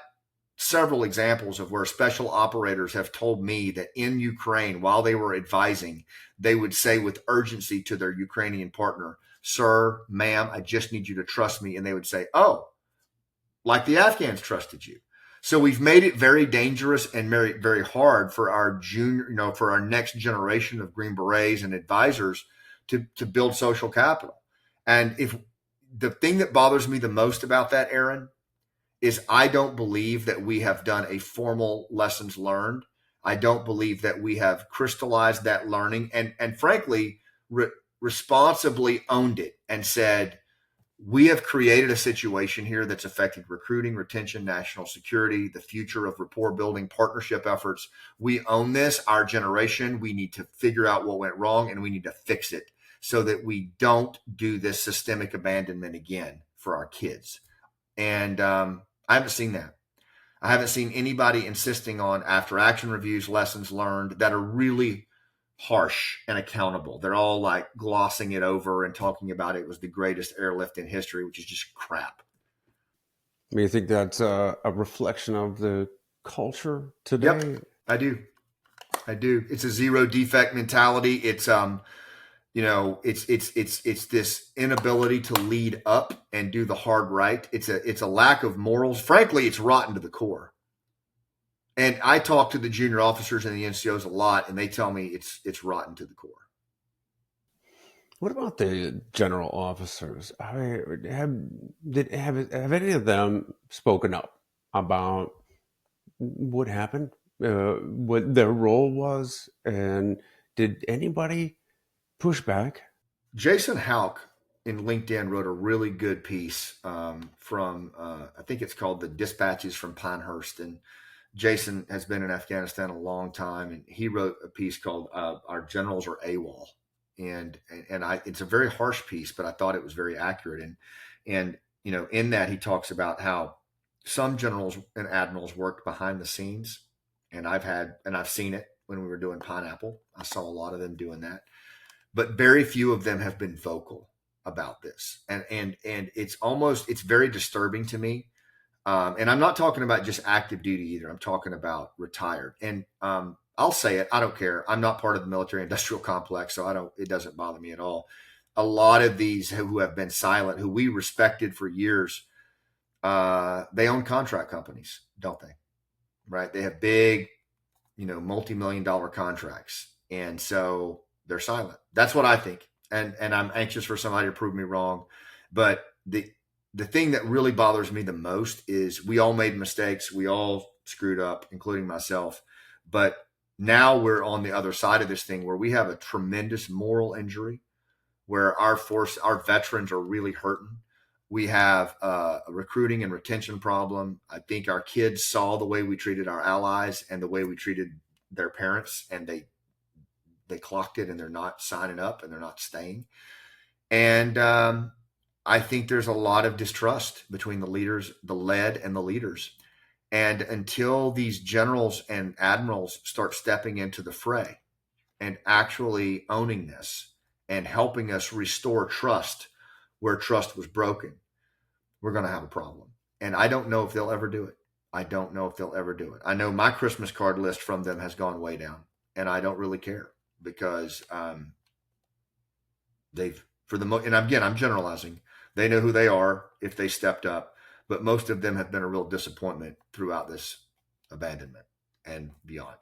several examples of where special operators have told me that in Ukraine, while they were advising, they would say with urgency to their Ukrainian partner, "Sir, ma'am, I just need you to trust me." And they would say, "Oh, like the Afghans trusted you." So we've made it very dangerous and very, very hard for our for our next generation of Green Berets and advisors to build social capital. And if the thing that bothers me the most about that, Aaron, is I don't believe that we have done a formal lessons learned. I don't believe that we have crystallized that learning and frankly, responsibly owned it and said, we have created a situation here that's affected recruiting, retention, national security, the future of rapport building, partnership efforts. We own this, our generation. We need to figure out what went wrong and we need to fix it so that we don't do this systemic abandonment again for our kids. And I haven't seen that. I haven't seen anybody insisting on after action reviews, lessons learned that are really harsh and accountable. They're all like glossing it over and talking about it was the greatest airlift in history, which is just crap. Do you think that's a reflection of the culture today? Yep, I do. It's a zero defect mentality. It's it's this inability to lead up and do the hard right. It's a lack of morals. Frankly, it's rotten to the core. And I talk to the junior officers and the NCOs a lot, and they tell me it's rotten to the core. What about the general officers? Have any of them spoken up about what happened, what their role was, and did anybody push back? Jason Houck in LinkedIn wrote a really good piece from I think it's called "The Dispatches from Pinehurst," and Jason has been in Afghanistan a long time, and he wrote a piece called "Our Generals Are AWOL," and it's a very harsh piece, but I thought it was very accurate. And in that he talks about how some generals and admirals worked behind the scenes, and I've seen it when we were doing Pineapple. I saw a lot of them doing that, but very few of them have been vocal about this, and it's very disturbing to me. And I'm not talking about just active duty either. I'm talking about retired. And I'll say it. I don't care. I'm not part of the military industrial complex, so it doesn't bother me at all. A lot of these who have been silent, who we respected for years, they own contract companies, don't they? Right? They have big, multi-million dollar contracts. And so they're silent. That's what I think. And I'm anxious for somebody to prove me wrong. But the thing that really bothers me the most is we all made mistakes. We all screwed up, including myself. But now we're on the other side of this thing where we have a tremendous moral injury, where our veterans are really hurting. We have a recruiting and retention problem. I think our kids saw the way we treated our allies and the way we treated their parents, and they clocked it, and they're not signing up, and they're not staying. And I think there's a lot of distrust between the leaders, the led, and the leaders. And until these generals and admirals start stepping into the fray and actually owning this and helping us restore trust where trust was broken, we're going to have a problem. And I don't know if they'll ever do it. I don't know if they'll ever do it. I know my Christmas card list from them has gone way down, and I don't really care because and again, I'm generalizing. They know who they are if they stepped up, but most of them have been a real disappointment throughout this abandonment and beyond.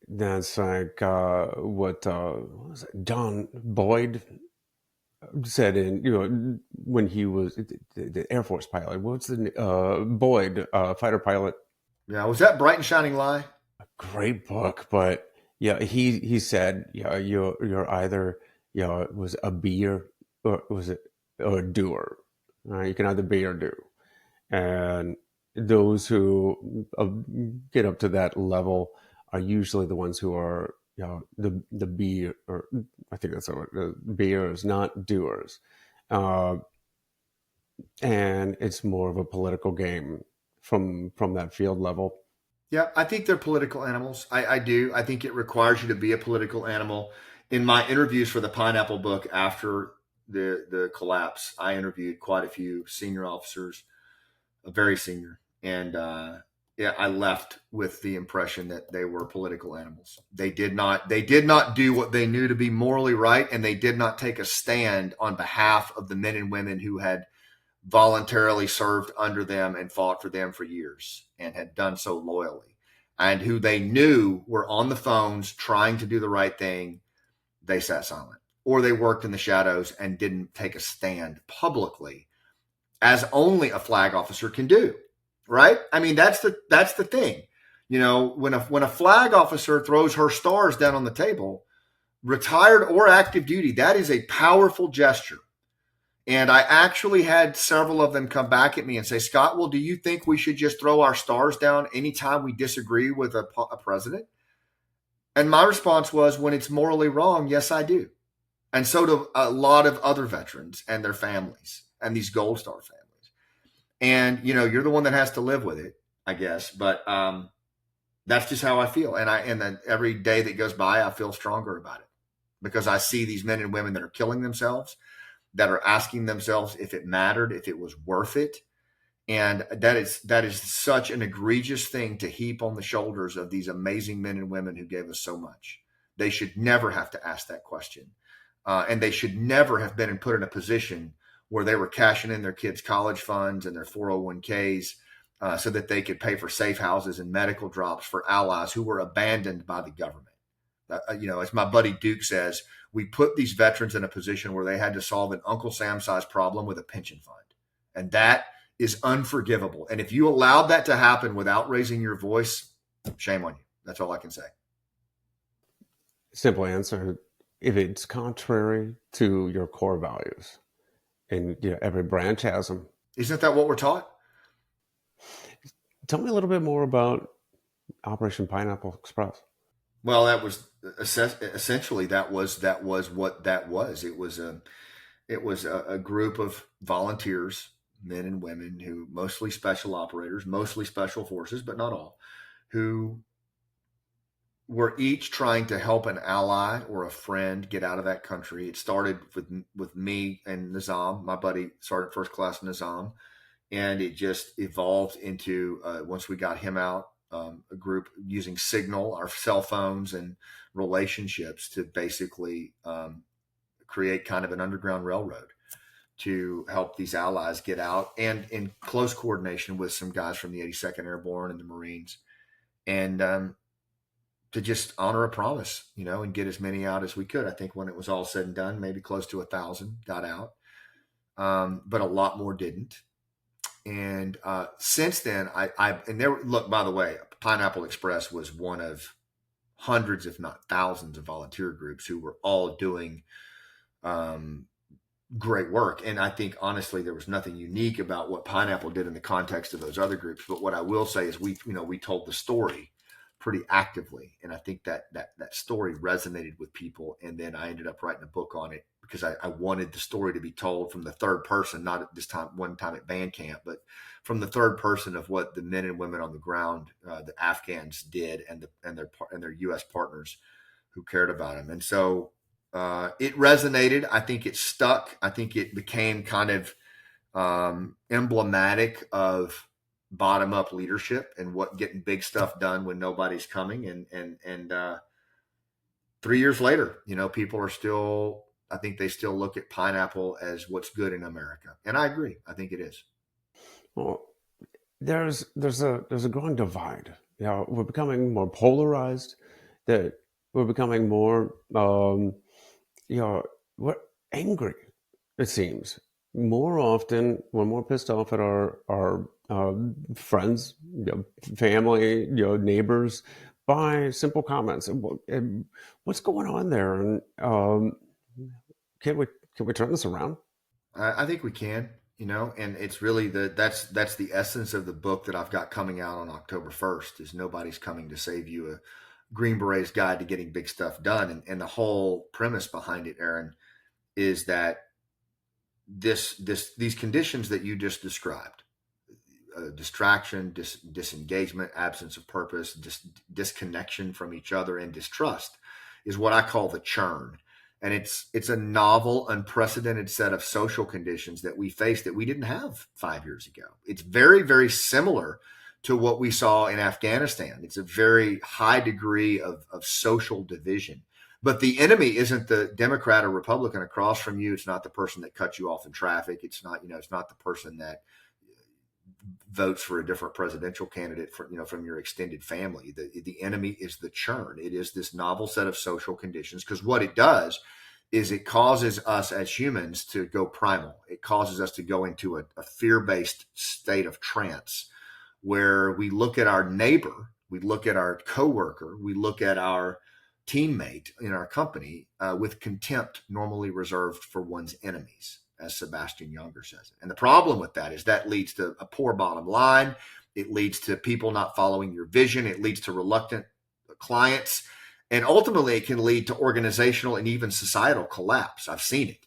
That's like what was it? Don Boyd said when he was the Air Force pilot. What's the Boyd fighter pilot? Yeah, was that Bright and Shining Lie? Great book, but yeah, he said, yeah, you're either, it was a beer or was it or a doer. You can either be or do, and those who get up to that level are usually the ones who are, the beer, or I think that's what the beers, not doers, and it's more of a political game from that field level. Yeah, I think they're political animals. I do. I think it requires you to be a political animal. In my interviews for the Pineapple book after the collapse, I interviewed quite a few senior officers, very senior, and yeah, I left with the impression that they were political animals. They did not do what they knew to be morally right, and they did not take a stand on behalf of the men and women who had voluntarily served under them and fought for them for years and had done so loyally, and who they knew were on the phones trying to do the right thing. They sat silent, or they worked in the shadows and didn't take a stand publicly, as only a flag officer can do. Right? I mean, that's the thing. When a flag officer throws her stars down on the table, retired or active duty, that is a powerful gesture. And I actually had several of them come back at me and say, Scott, well, do you think we should just throw our stars down anytime we disagree with a president? And my response was, when it's morally wrong, yes, I do. And so do a lot of other veterans and their families and these Gold Star families. And, you're the one that has to live with it, I guess. But that's just how I feel. And then every day that goes by, I feel stronger about it because I see these men and women that are killing themselves, that are asking themselves if it mattered, if it was worth it. And that is such an egregious thing to heap on the shoulders of these amazing men and women who gave us so much. They should never have to ask that question. And they should never have been put in a position where they were cashing in their kids' college funds and their 401ks so that they could pay for safe houses and medical drops for allies who were abandoned by the government. As my buddy Duke says, we put these veterans in a position where they had to solve an Uncle Sam-sized problem with a pension fund. And that is unforgivable. And if you allowed that to happen without raising your voice, shame on you. That's all I can say. Simple answer: if it's contrary to your core values, and every branch has them. Isn't that what we're taught? Tell me a little bit more about Operation Pineapple Express. Well, that was essentially that was what that was. It was a group of volunteers, men and women, who mostly special operators, mostly special forces, but not all, who were each trying to help an ally or a friend get out of that country. It started with me and Nizam, my buddy, Sergeant First Class Nizam, and it just evolved into once we got him out, a group using Signal, our cell phones, and relationships to basically create kind of an underground railroad to help these allies get out, and in close coordination with some guys from the 82nd Airborne and the Marines, and to just honor a promise, and get as many out as we could. I think when it was all said and done, maybe close to 1,000 got out, but a lot more didn't. And since then, and there. Look, by the way, Pineapple Express was one of hundreds, if not thousands, of volunteer groups who were all doing um, great work. And I think honestly, there was nothing unique about what Pineapple did in the context of those other groups. But what I will say is we told the story pretty actively, and I think that story resonated with people. And then I ended up writing a book on it because I wanted the story to be told from the third person, not at this time one time at band camp, but from the third person of what the men and women on the ground, the Afghans, did, and their U.S. partners who cared about them. And so it resonated. I think it stuck. I think it became kind of emblematic of bottom up leadership and what getting big stuff done when nobody's coming. And 3 years later, people are still, I think they still look at Pineapple as what's good in America. And I agree. I think it is. Well, there's a growing divide. We're becoming more polarized. That we're becoming more we're angry. It seems more often we're more pissed off at our friends, family, neighbors by simple comments. And what's going on there? And can we turn this around? I think we can, and it's really that's the essence of the book that I've got coming out on October 1st. Is Nobody's Coming to Save You, a Green Beret's Guide to Getting Big Stuff Done. And the whole premise behind it, Aaron, is that these conditions that you just described, distraction, disengagement, absence of purpose, disconnection from each other, and distrust, is what I call the churn. And it's a novel, unprecedented set of social conditions that we face that we didn't have 5 years ago. It's very, very similar to what we saw in Afghanistan. It's a very high degree of social division. But the enemy isn't the Democrat or Republican across from you. It's not the person that cuts you off in traffic. It's not, it's not the person that votes for a different presidential candidate from your extended family. The enemy is the churn. It is this novel set of social conditions, because what it does is it causes us as humans to go primal. It causes us to go into a fear-based state of trance, where we look at our neighbor, we look at our coworker, we look at our teammate in our company with contempt normally reserved for one's enemies, as Sebastian Younger says it. And the problem with that is that leads to a poor bottom line. It leads to people not following your vision. It leads to reluctant clients. And ultimately, it can lead to organizational and even societal collapse. I've seen it.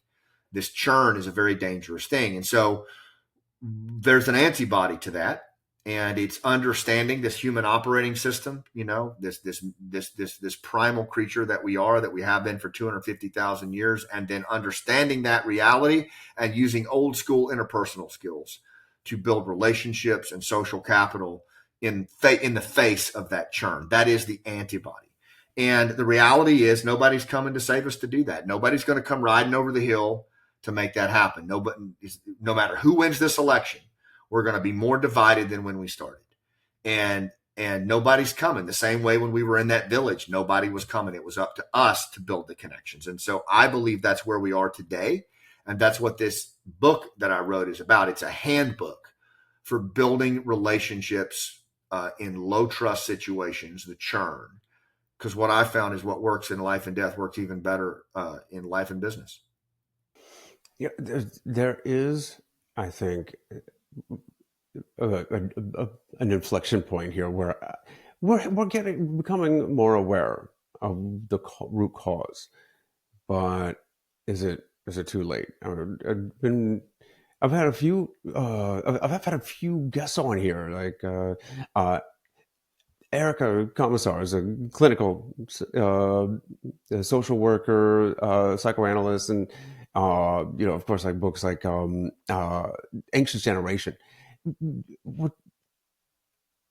This churn is a very dangerous thing. And so there's an antibody to that. And it's understanding this human operating system, this primal creature that we are, that we have been for 250,000 years, and then understanding that reality and using old school interpersonal skills to build relationships and social capital in the face of that churn. That is the antibody. And the reality is nobody's coming to save us to do that. Nobody's going to come riding over the hill to make that happen. No matter who wins this election, we're going to be more divided than when we started. And nobody's coming. The same way when we were in that village, nobody was coming. It was up to us to build the connections. And so I believe that's where we are today. And that's what this book that I wrote is about. It's a handbook for building relationships in low trust situations, the churn. Because what I found is what works in life and death works even better in life and business. Yeah, there is, I think, an inflection point here where we're becoming more aware of the root cause, but is it too late? I've had a few I've had a few guests on here, like Erica Commissar is a clinical social worker, psychoanalyst, and of course, like books like Anxious Generation. What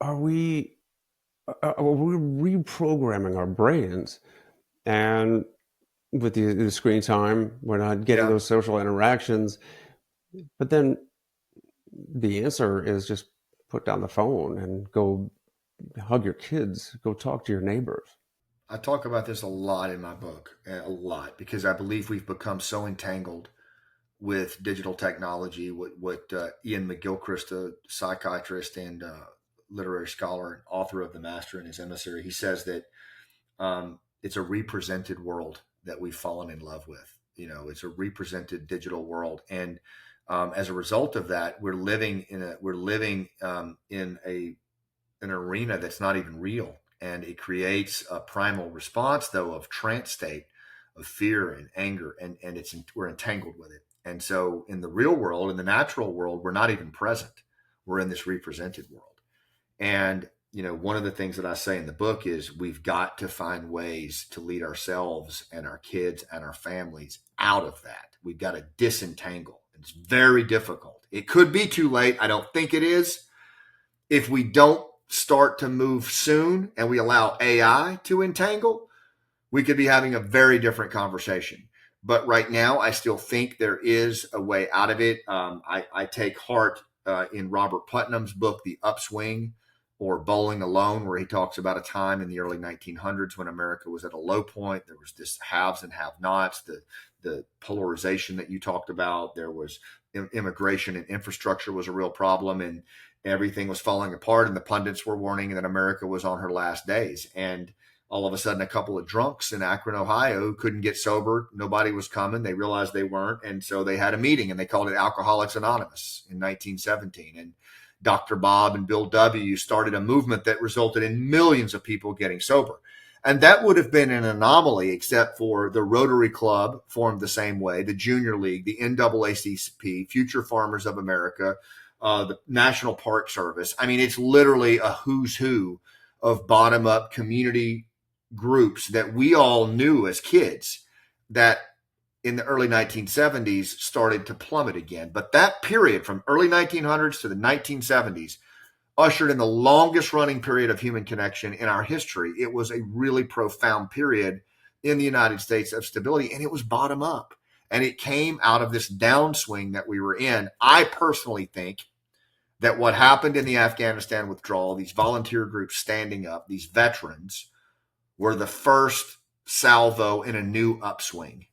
are we? Are we reprogramming our brains? And with the screen time, we're not getting Yeah. those social interactions. But then the answer is just put down the phone and go hug your kids, go talk to your neighbors. I talk about this a lot in my book, a lot, because I believe we've become so entangled with digital technology. What Ian McGilchrist, a psychiatrist and literary scholar and author of The Master and His Emissary, he says that it's a represented world that we've fallen in love with. It's a represented digital world, and as a result of that, we're living in an arena that's not even real, and it creates a primal response, though, of trance state, of fear and anger, and we're entangled with it. And so, in the real world, in the natural world, we're not even present. We're in this represented world, and one of the things that I say in the book is we've got to find ways to lead ourselves and our kids and our families out of that. We've got to disentangle. It's very difficult. It could be too late. I don't think it is. If we don't start to move soon and we allow AI to entangle, we could be having a very different conversation. But right now, I still think there is a way out of it. I take heart in Robert Putnam's book, The Upswing, or Bowling Alone, where he talks about a time in the early 1900s when America was at a low point. There was this haves and have-nots, the polarization that you talked about. There was immigration and infrastructure was a real problem, and everything was falling apart, and the pundits were warning that America was on her last days. And all of a sudden, a couple of drunks in Akron, Ohio, who couldn't get sober. Nobody was coming. They realized they weren't. And so they had a meeting, and they called it Alcoholics Anonymous in 1917. And Dr. Bob and Bill W. started a movement that resulted in millions of people getting sober. And that would have been an anomaly, except for the Rotary Club formed the same way, the Junior League, the NAACP, Future Farmers of America, the National Park Service. I mean, it's literally a who's who of bottom-up community groups that we all knew as kids that in the early 1970s started to plummet again. But that period from early 1900s to the 1970s ushered in the longest running period of human connection in our history. It was a really profound period in the United States of stability, and it was bottom up. And it came out of this downswing that we were in. I personally think that what happened in the Afghanistan withdrawal, these volunteer groups standing up, these veterans, were the first salvo in a new upswing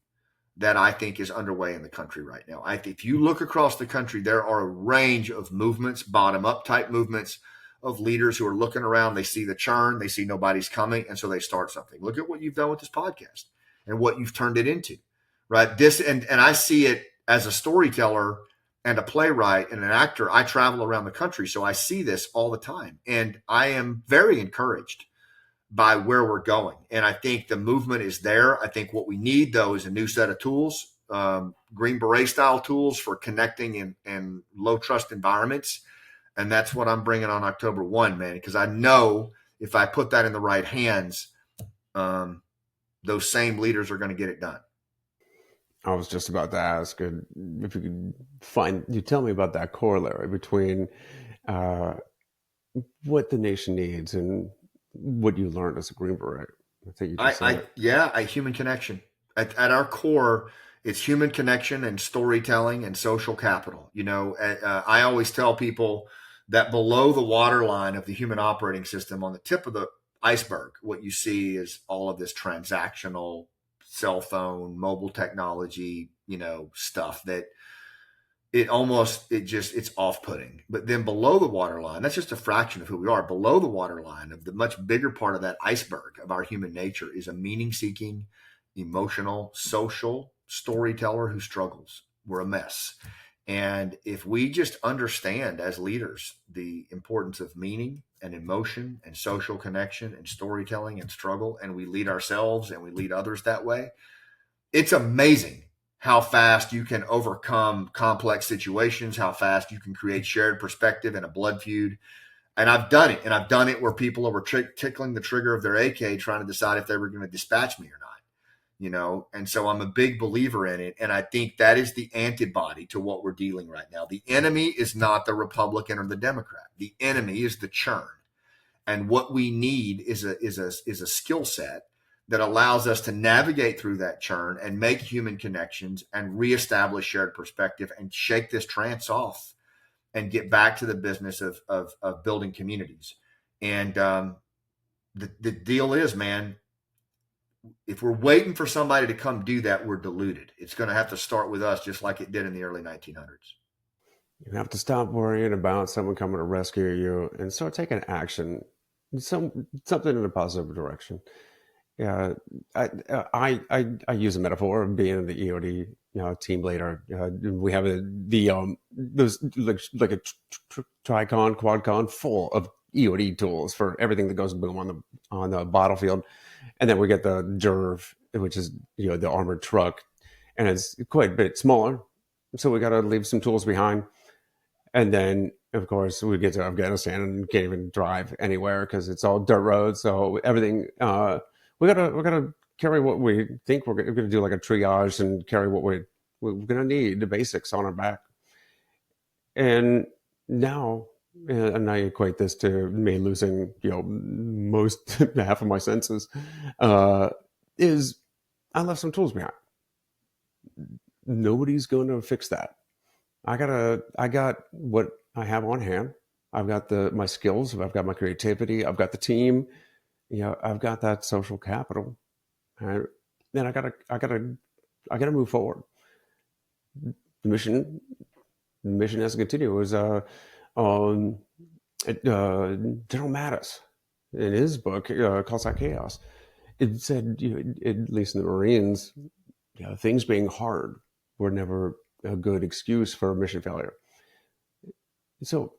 that I think is underway in the country right now. If you look across the country, there are a range of movements, bottom-up type movements of leaders who are looking around. They see the churn. They see nobody's coming, and so they start something. Look at what you've done with this podcast and what you've turned it into, right? And I see it as a storyteller and a playwright and an actor. I travel around the country, so I see this all the time, and I am very encouraged by where we're going. And I think the movement is there. I think what we need, though, is a new set of tools, Green Beret style tools for connecting in low trust environments. And that's what I'm bringing on October 1, man, because I know if I put that in the right hands, those same leaders are going to get it done. I was just about to ask if you tell me about that corollary between what the nation needs and what you learned as a Green Beret. I think you just said it. Human connection. At our core, it's human connection and storytelling and social capital. I always tell people that below the waterline of the human operating system, on the tip of the iceberg, what you see is all of this transactional cell phone, mobile technology, stuff that it's off-putting. But then below the waterline, that's just a fraction of who we are. Below the waterline of the much bigger part of that iceberg of our human nature is a meaning-seeking, emotional, social storyteller who struggles. We're a mess. And if we just understand as leaders the importance of meaning and emotion and social connection and storytelling and struggle, and we lead ourselves and we lead others that way, it's amazing how fast you can overcome complex situations, how fast you can create shared perspective in a blood feud. And I've done it. And I've done it where people were tickling the trigger of their AK trying to decide if they were going to dispatch me or not, And so I'm a big believer in it. And I think that is the antibody to what we're dealing right now. The enemy is not the Republican or the Democrat. The enemy is the churn. And what we need is a skill set that allows us to navigate through that churn and make human connections and reestablish shared perspective and shake this trance off and get back to the business of building communities. And the deal is, man, if we're waiting for somebody to come do that, we're deluded. It's going to have to start with us, just like it did in the early 1900s. You have to stop worrying about someone coming to rescue you and start taking action, something in a positive direction. Yeah, I use a metaphor of being in the EOD, team leader. We have those like a Tricon, Quadcon full of EOD tools for everything that goes boom on the battlefield, and then we get the JERV, which is the armored truck, and it's quite a bit smaller, so we got to leave some tools behind, and then of course we get to Afghanistan and can't even drive anywhere because it's all dirt roads, so everything. We gotta carry what we think we're gonna do, like a triage, and carry what we're gonna need, the basics on our back. And now, and I equate this to me losing, most half of my senses. Is I left some tools behind. Nobody's going to fix that. I got what I have on hand. I've got my skills. I've got my creativity. I've got the team. I've got that social capital. Then I gotta move forward. The mission has to continue. It was General Mattis in his book called Chaos. It said, at least in the Marines, things being hard were never a good excuse for a mission failure. So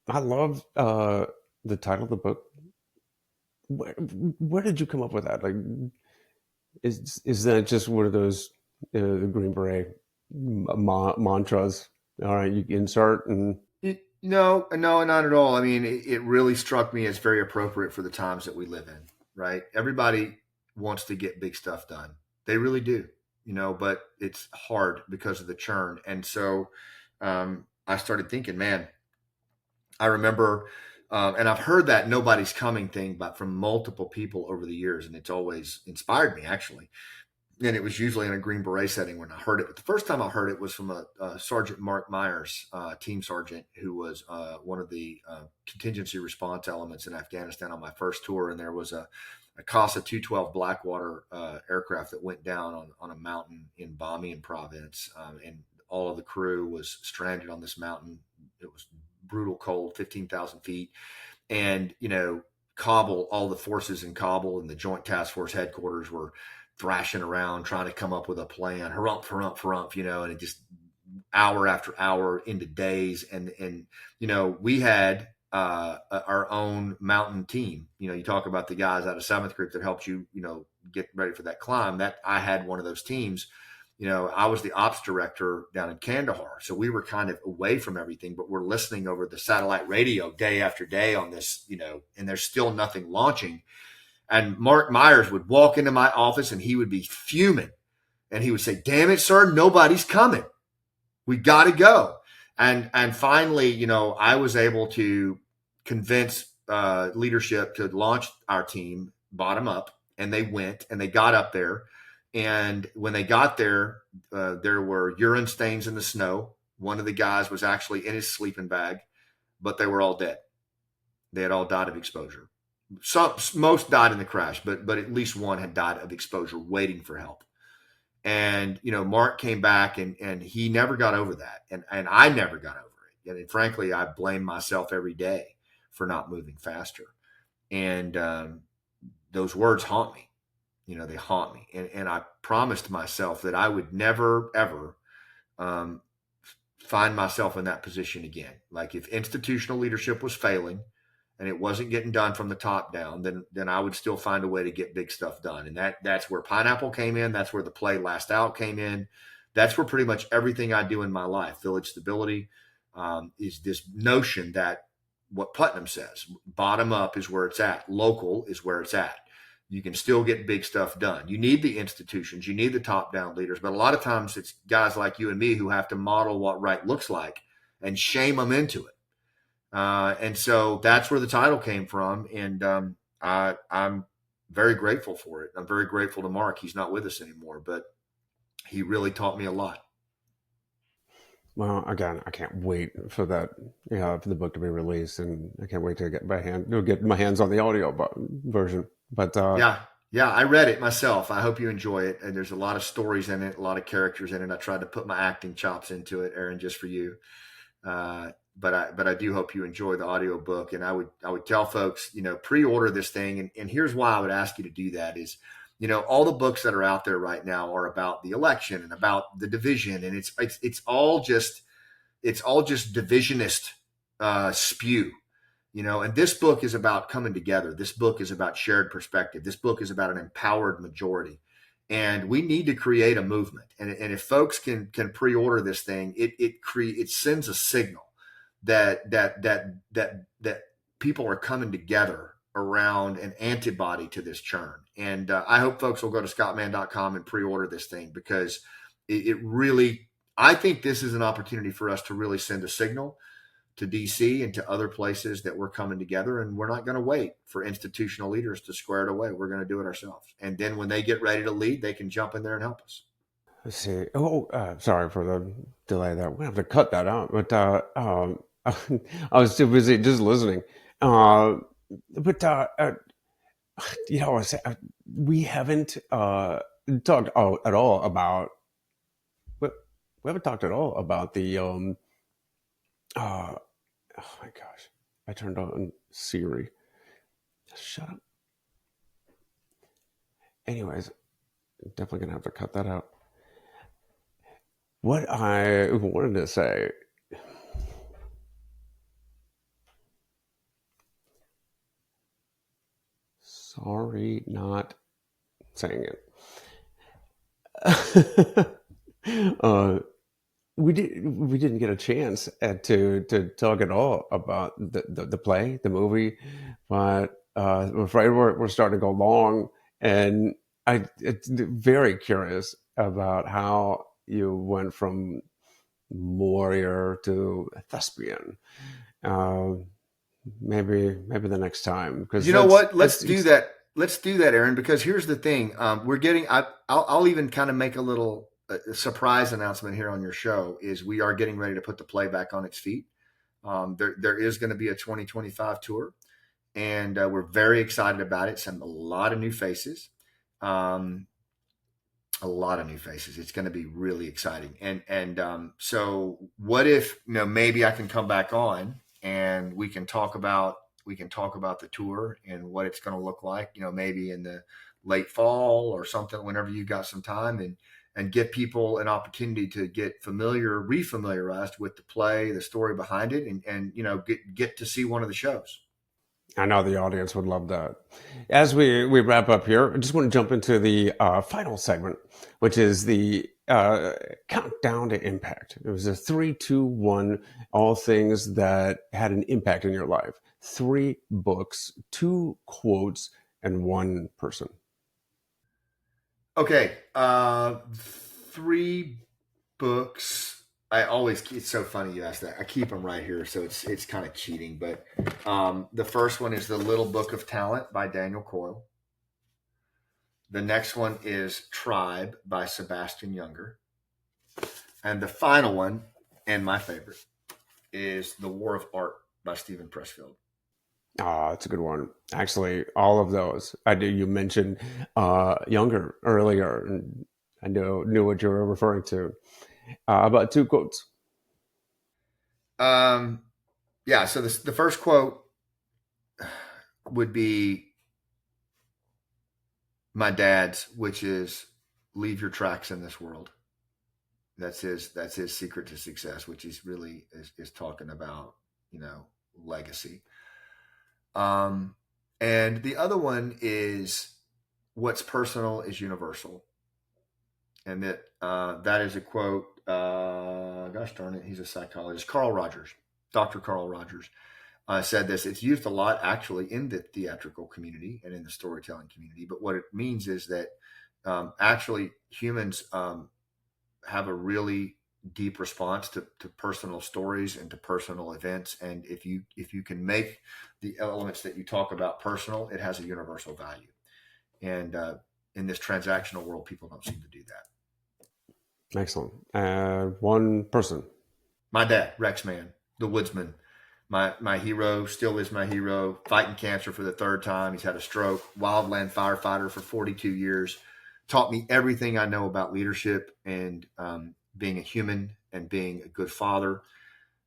I love the title of the book. Where did you come up with that? Like, is that just one of those the Green Beret mantras? All right, you insert and No, not at all. I mean, it really struck me as very appropriate for the times that we live in. Right? Everybody wants to get big stuff done. They really do. But it's hard because of the churn. And so I started thinking, man, I remember. And I've heard that nobody's coming thing, but from multiple people over the years, and it's always inspired me, actually. And it was usually in a Green Beret setting when I heard it. But the first time I heard it was from a Sergeant Mark Myers, team sergeant, who was one of the contingency response elements in Afghanistan on my first tour. And there was a CASA 212 Blackwater aircraft that went down on a mountain in Bamiyan province, and all of the crew was stranded on this mountain. It was brutal cold, 15,000 feet. And, Kabul, all the forces in Kabul and the Joint Task Force headquarters were thrashing around, trying to come up with a plan, harumph, and it just hour after hour into days. And we had our own mountain team. You talk about the guys out of 7th Group that helped you, get ready for that climb. That I had one of those teams. I was the ops director down in Kandahar. So we were kind of away from everything, but we're listening over the satellite radio day after day on this, and there's still nothing launching. And Mark Myers would walk into my office and he would be fuming. And he would say, "Damn it, sir, nobody's coming. We got to go." And finally, I was able to convince leadership to launch our team bottom up. And they went and they got up there. And when they got there, there were urine stains in the snow. One of the guys was actually in his sleeping bag, but they were all dead. They had all died of exposure. Most died in the crash, but at least one had died of exposure waiting for help. And, Mark came back and he never got over that. And I never got over it. And frankly, I blame myself every day for not moving faster. And those words haunt me. They haunt me. And I promised myself that I would never, ever find myself in that position again. Like if institutional leadership was failing and it wasn't getting done from the top down, then I would still find a way to get big stuff done. And that's where Pineapple came in. That's where the play Last Out came in. That's where pretty much everything I do in my life, Village Stability, is this notion that what Putnam says, bottom up is where it's at. Local is where it's at. You can still get big stuff done. You need the institutions, you need the top down leaders, but a lot of times it's guys like you and me who have to model what right looks like and shame them into it. And so that's where the title came from. And I'm very grateful for it. I'm very grateful to Mark. He's not with us anymore, but he really taught me a lot. Well, again, I can't wait for that, for the book to be released, and I can't wait to get my hands on the audio version. But yeah, I read it myself. I hope you enjoy it. And there's a lot of stories in it, a lot of characters in it. I tried to put my acting chops into it, Aaron, just for you. But I do hope you enjoy the audio book. And I would tell folks, pre-order this thing. And here's why I would ask you to do that is, all the books that are out there right now are about the election and about the division, and it's all just divisionist spew, And this book is about coming together. This book is about shared perspective. This book is about an empowered majority, and we need to create a movement. And if folks can pre-order this thing, it sends a signal that people are coming together around an antibody to this churn. And I hope folks will go to scottmann.com and pre-order this thing, because it really, I think this is an opportunity for us to really send a signal to DC and to other places that we're coming together, and we're not going to wait for institutional leaders to square it away. We're going to do it ourselves. And then when they get ready to lead, they can jump in there and help us. let's see. Oh, sorry for the delay there. We have to cut that out. But I was too busy just listening. We haven't talked at all about. We haven't talked at all about the. Oh my gosh! I turned on Siri. Shut up. Anyways, definitely gonna have to cut that out. What I wanted to say. Sorry, not saying it. We didn't get a chance to talk at all about the play, the movie, but I'm afraid we're starting to go long, and it's very curious about how you went from warrior to thespian. Uh, maybe the next time, because You know what? Let's do that. Let's do that, Aaron, because here's the thing. We're getting, I'll even kind of make a little surprise announcement here on your show is we are getting ready to put the play back on its feet. There is going to be a 2025 tour, and we're very excited about it. Some a lot of new faces, It's going to be really exciting. And so what if, maybe I can come back on and we can talk about the tour and what it's going to look like, maybe in the late fall or something, whenever you got some time, and give people an opportunity to get refamiliarized with the play, the story behind it, and get to see one of the shows. I know the audience would love that. As we wrap up here, I just want to jump into the final segment, which is the countdown to impact. It was a 3, 2, 1, all things that had an impact in your life. 3 books, 2 quotes, and 1 person. Okay. 3 books. It's so funny you asked that. I keep them right here, so it's kind of cheating. But the first one is The Little Book of Talent by Daniel Coyle. The next one is Tribe by Sebastian Junger. And the final one, and my favorite, is The War of Art by Stephen Pressfield. Oh, that's a good one. Actually, all of those. You mentioned Younger earlier, and I knew what you were referring to. About 2 quotes. Yeah. So the first quote would be my dad's, which is, "Leave your tracks in this world." That's his secret to success, which is really is talking about, legacy. And the other one is what's personal is universal, and that is a quote. Gosh darn it, he's a psychologist. Carl Rogers, Dr. Carl Rogers, said this. It's used a lot actually in the theatrical community and in the storytelling community. But what it means is that actually humans have a really deep response to personal stories and to personal events. And if you can make the elements that you talk about personal, it has a universal value. And in this transactional world, people don't seem to do that. Excellent. One person. My dad, Rex Mann, the woodsman, my hero, still is my hero, fighting cancer for the third time. He's had a stroke, wildland firefighter for 42 years, taught me everything I know about leadership and being a human and being a good father,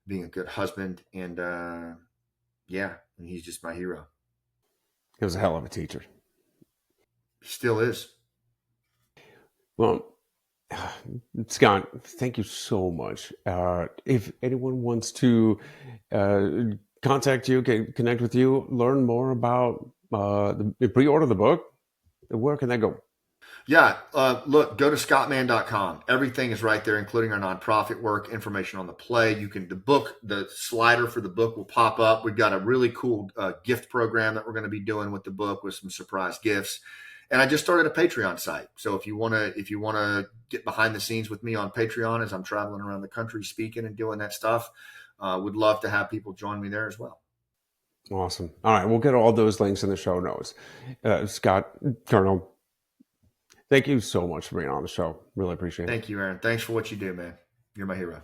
being a good husband. And he's just my hero. He was a hell of a teacher. He still is. Well, Scott, thank you so much. If anyone wants to contact you, connect with you, learn more about pre-order the book, where can they go? Yeah, look, go to scottmann.com. Everything is right there, including our nonprofit work, information on the play. The slider for the book will pop up. We've got a really cool gift program that we're going to be doing with the book with some surprise gifts. And I just started a Patreon site. So if you want to get behind the scenes with me on Patreon as I'm traveling around the country speaking and doing that stuff, would love to have people join me there as well. Awesome. All right. We'll get all those links in the show notes. Scott, Colonel, thank you so much for being on the show. Really appreciate it. Thank you, Aaron. Thanks for what you do, man. You're my hero.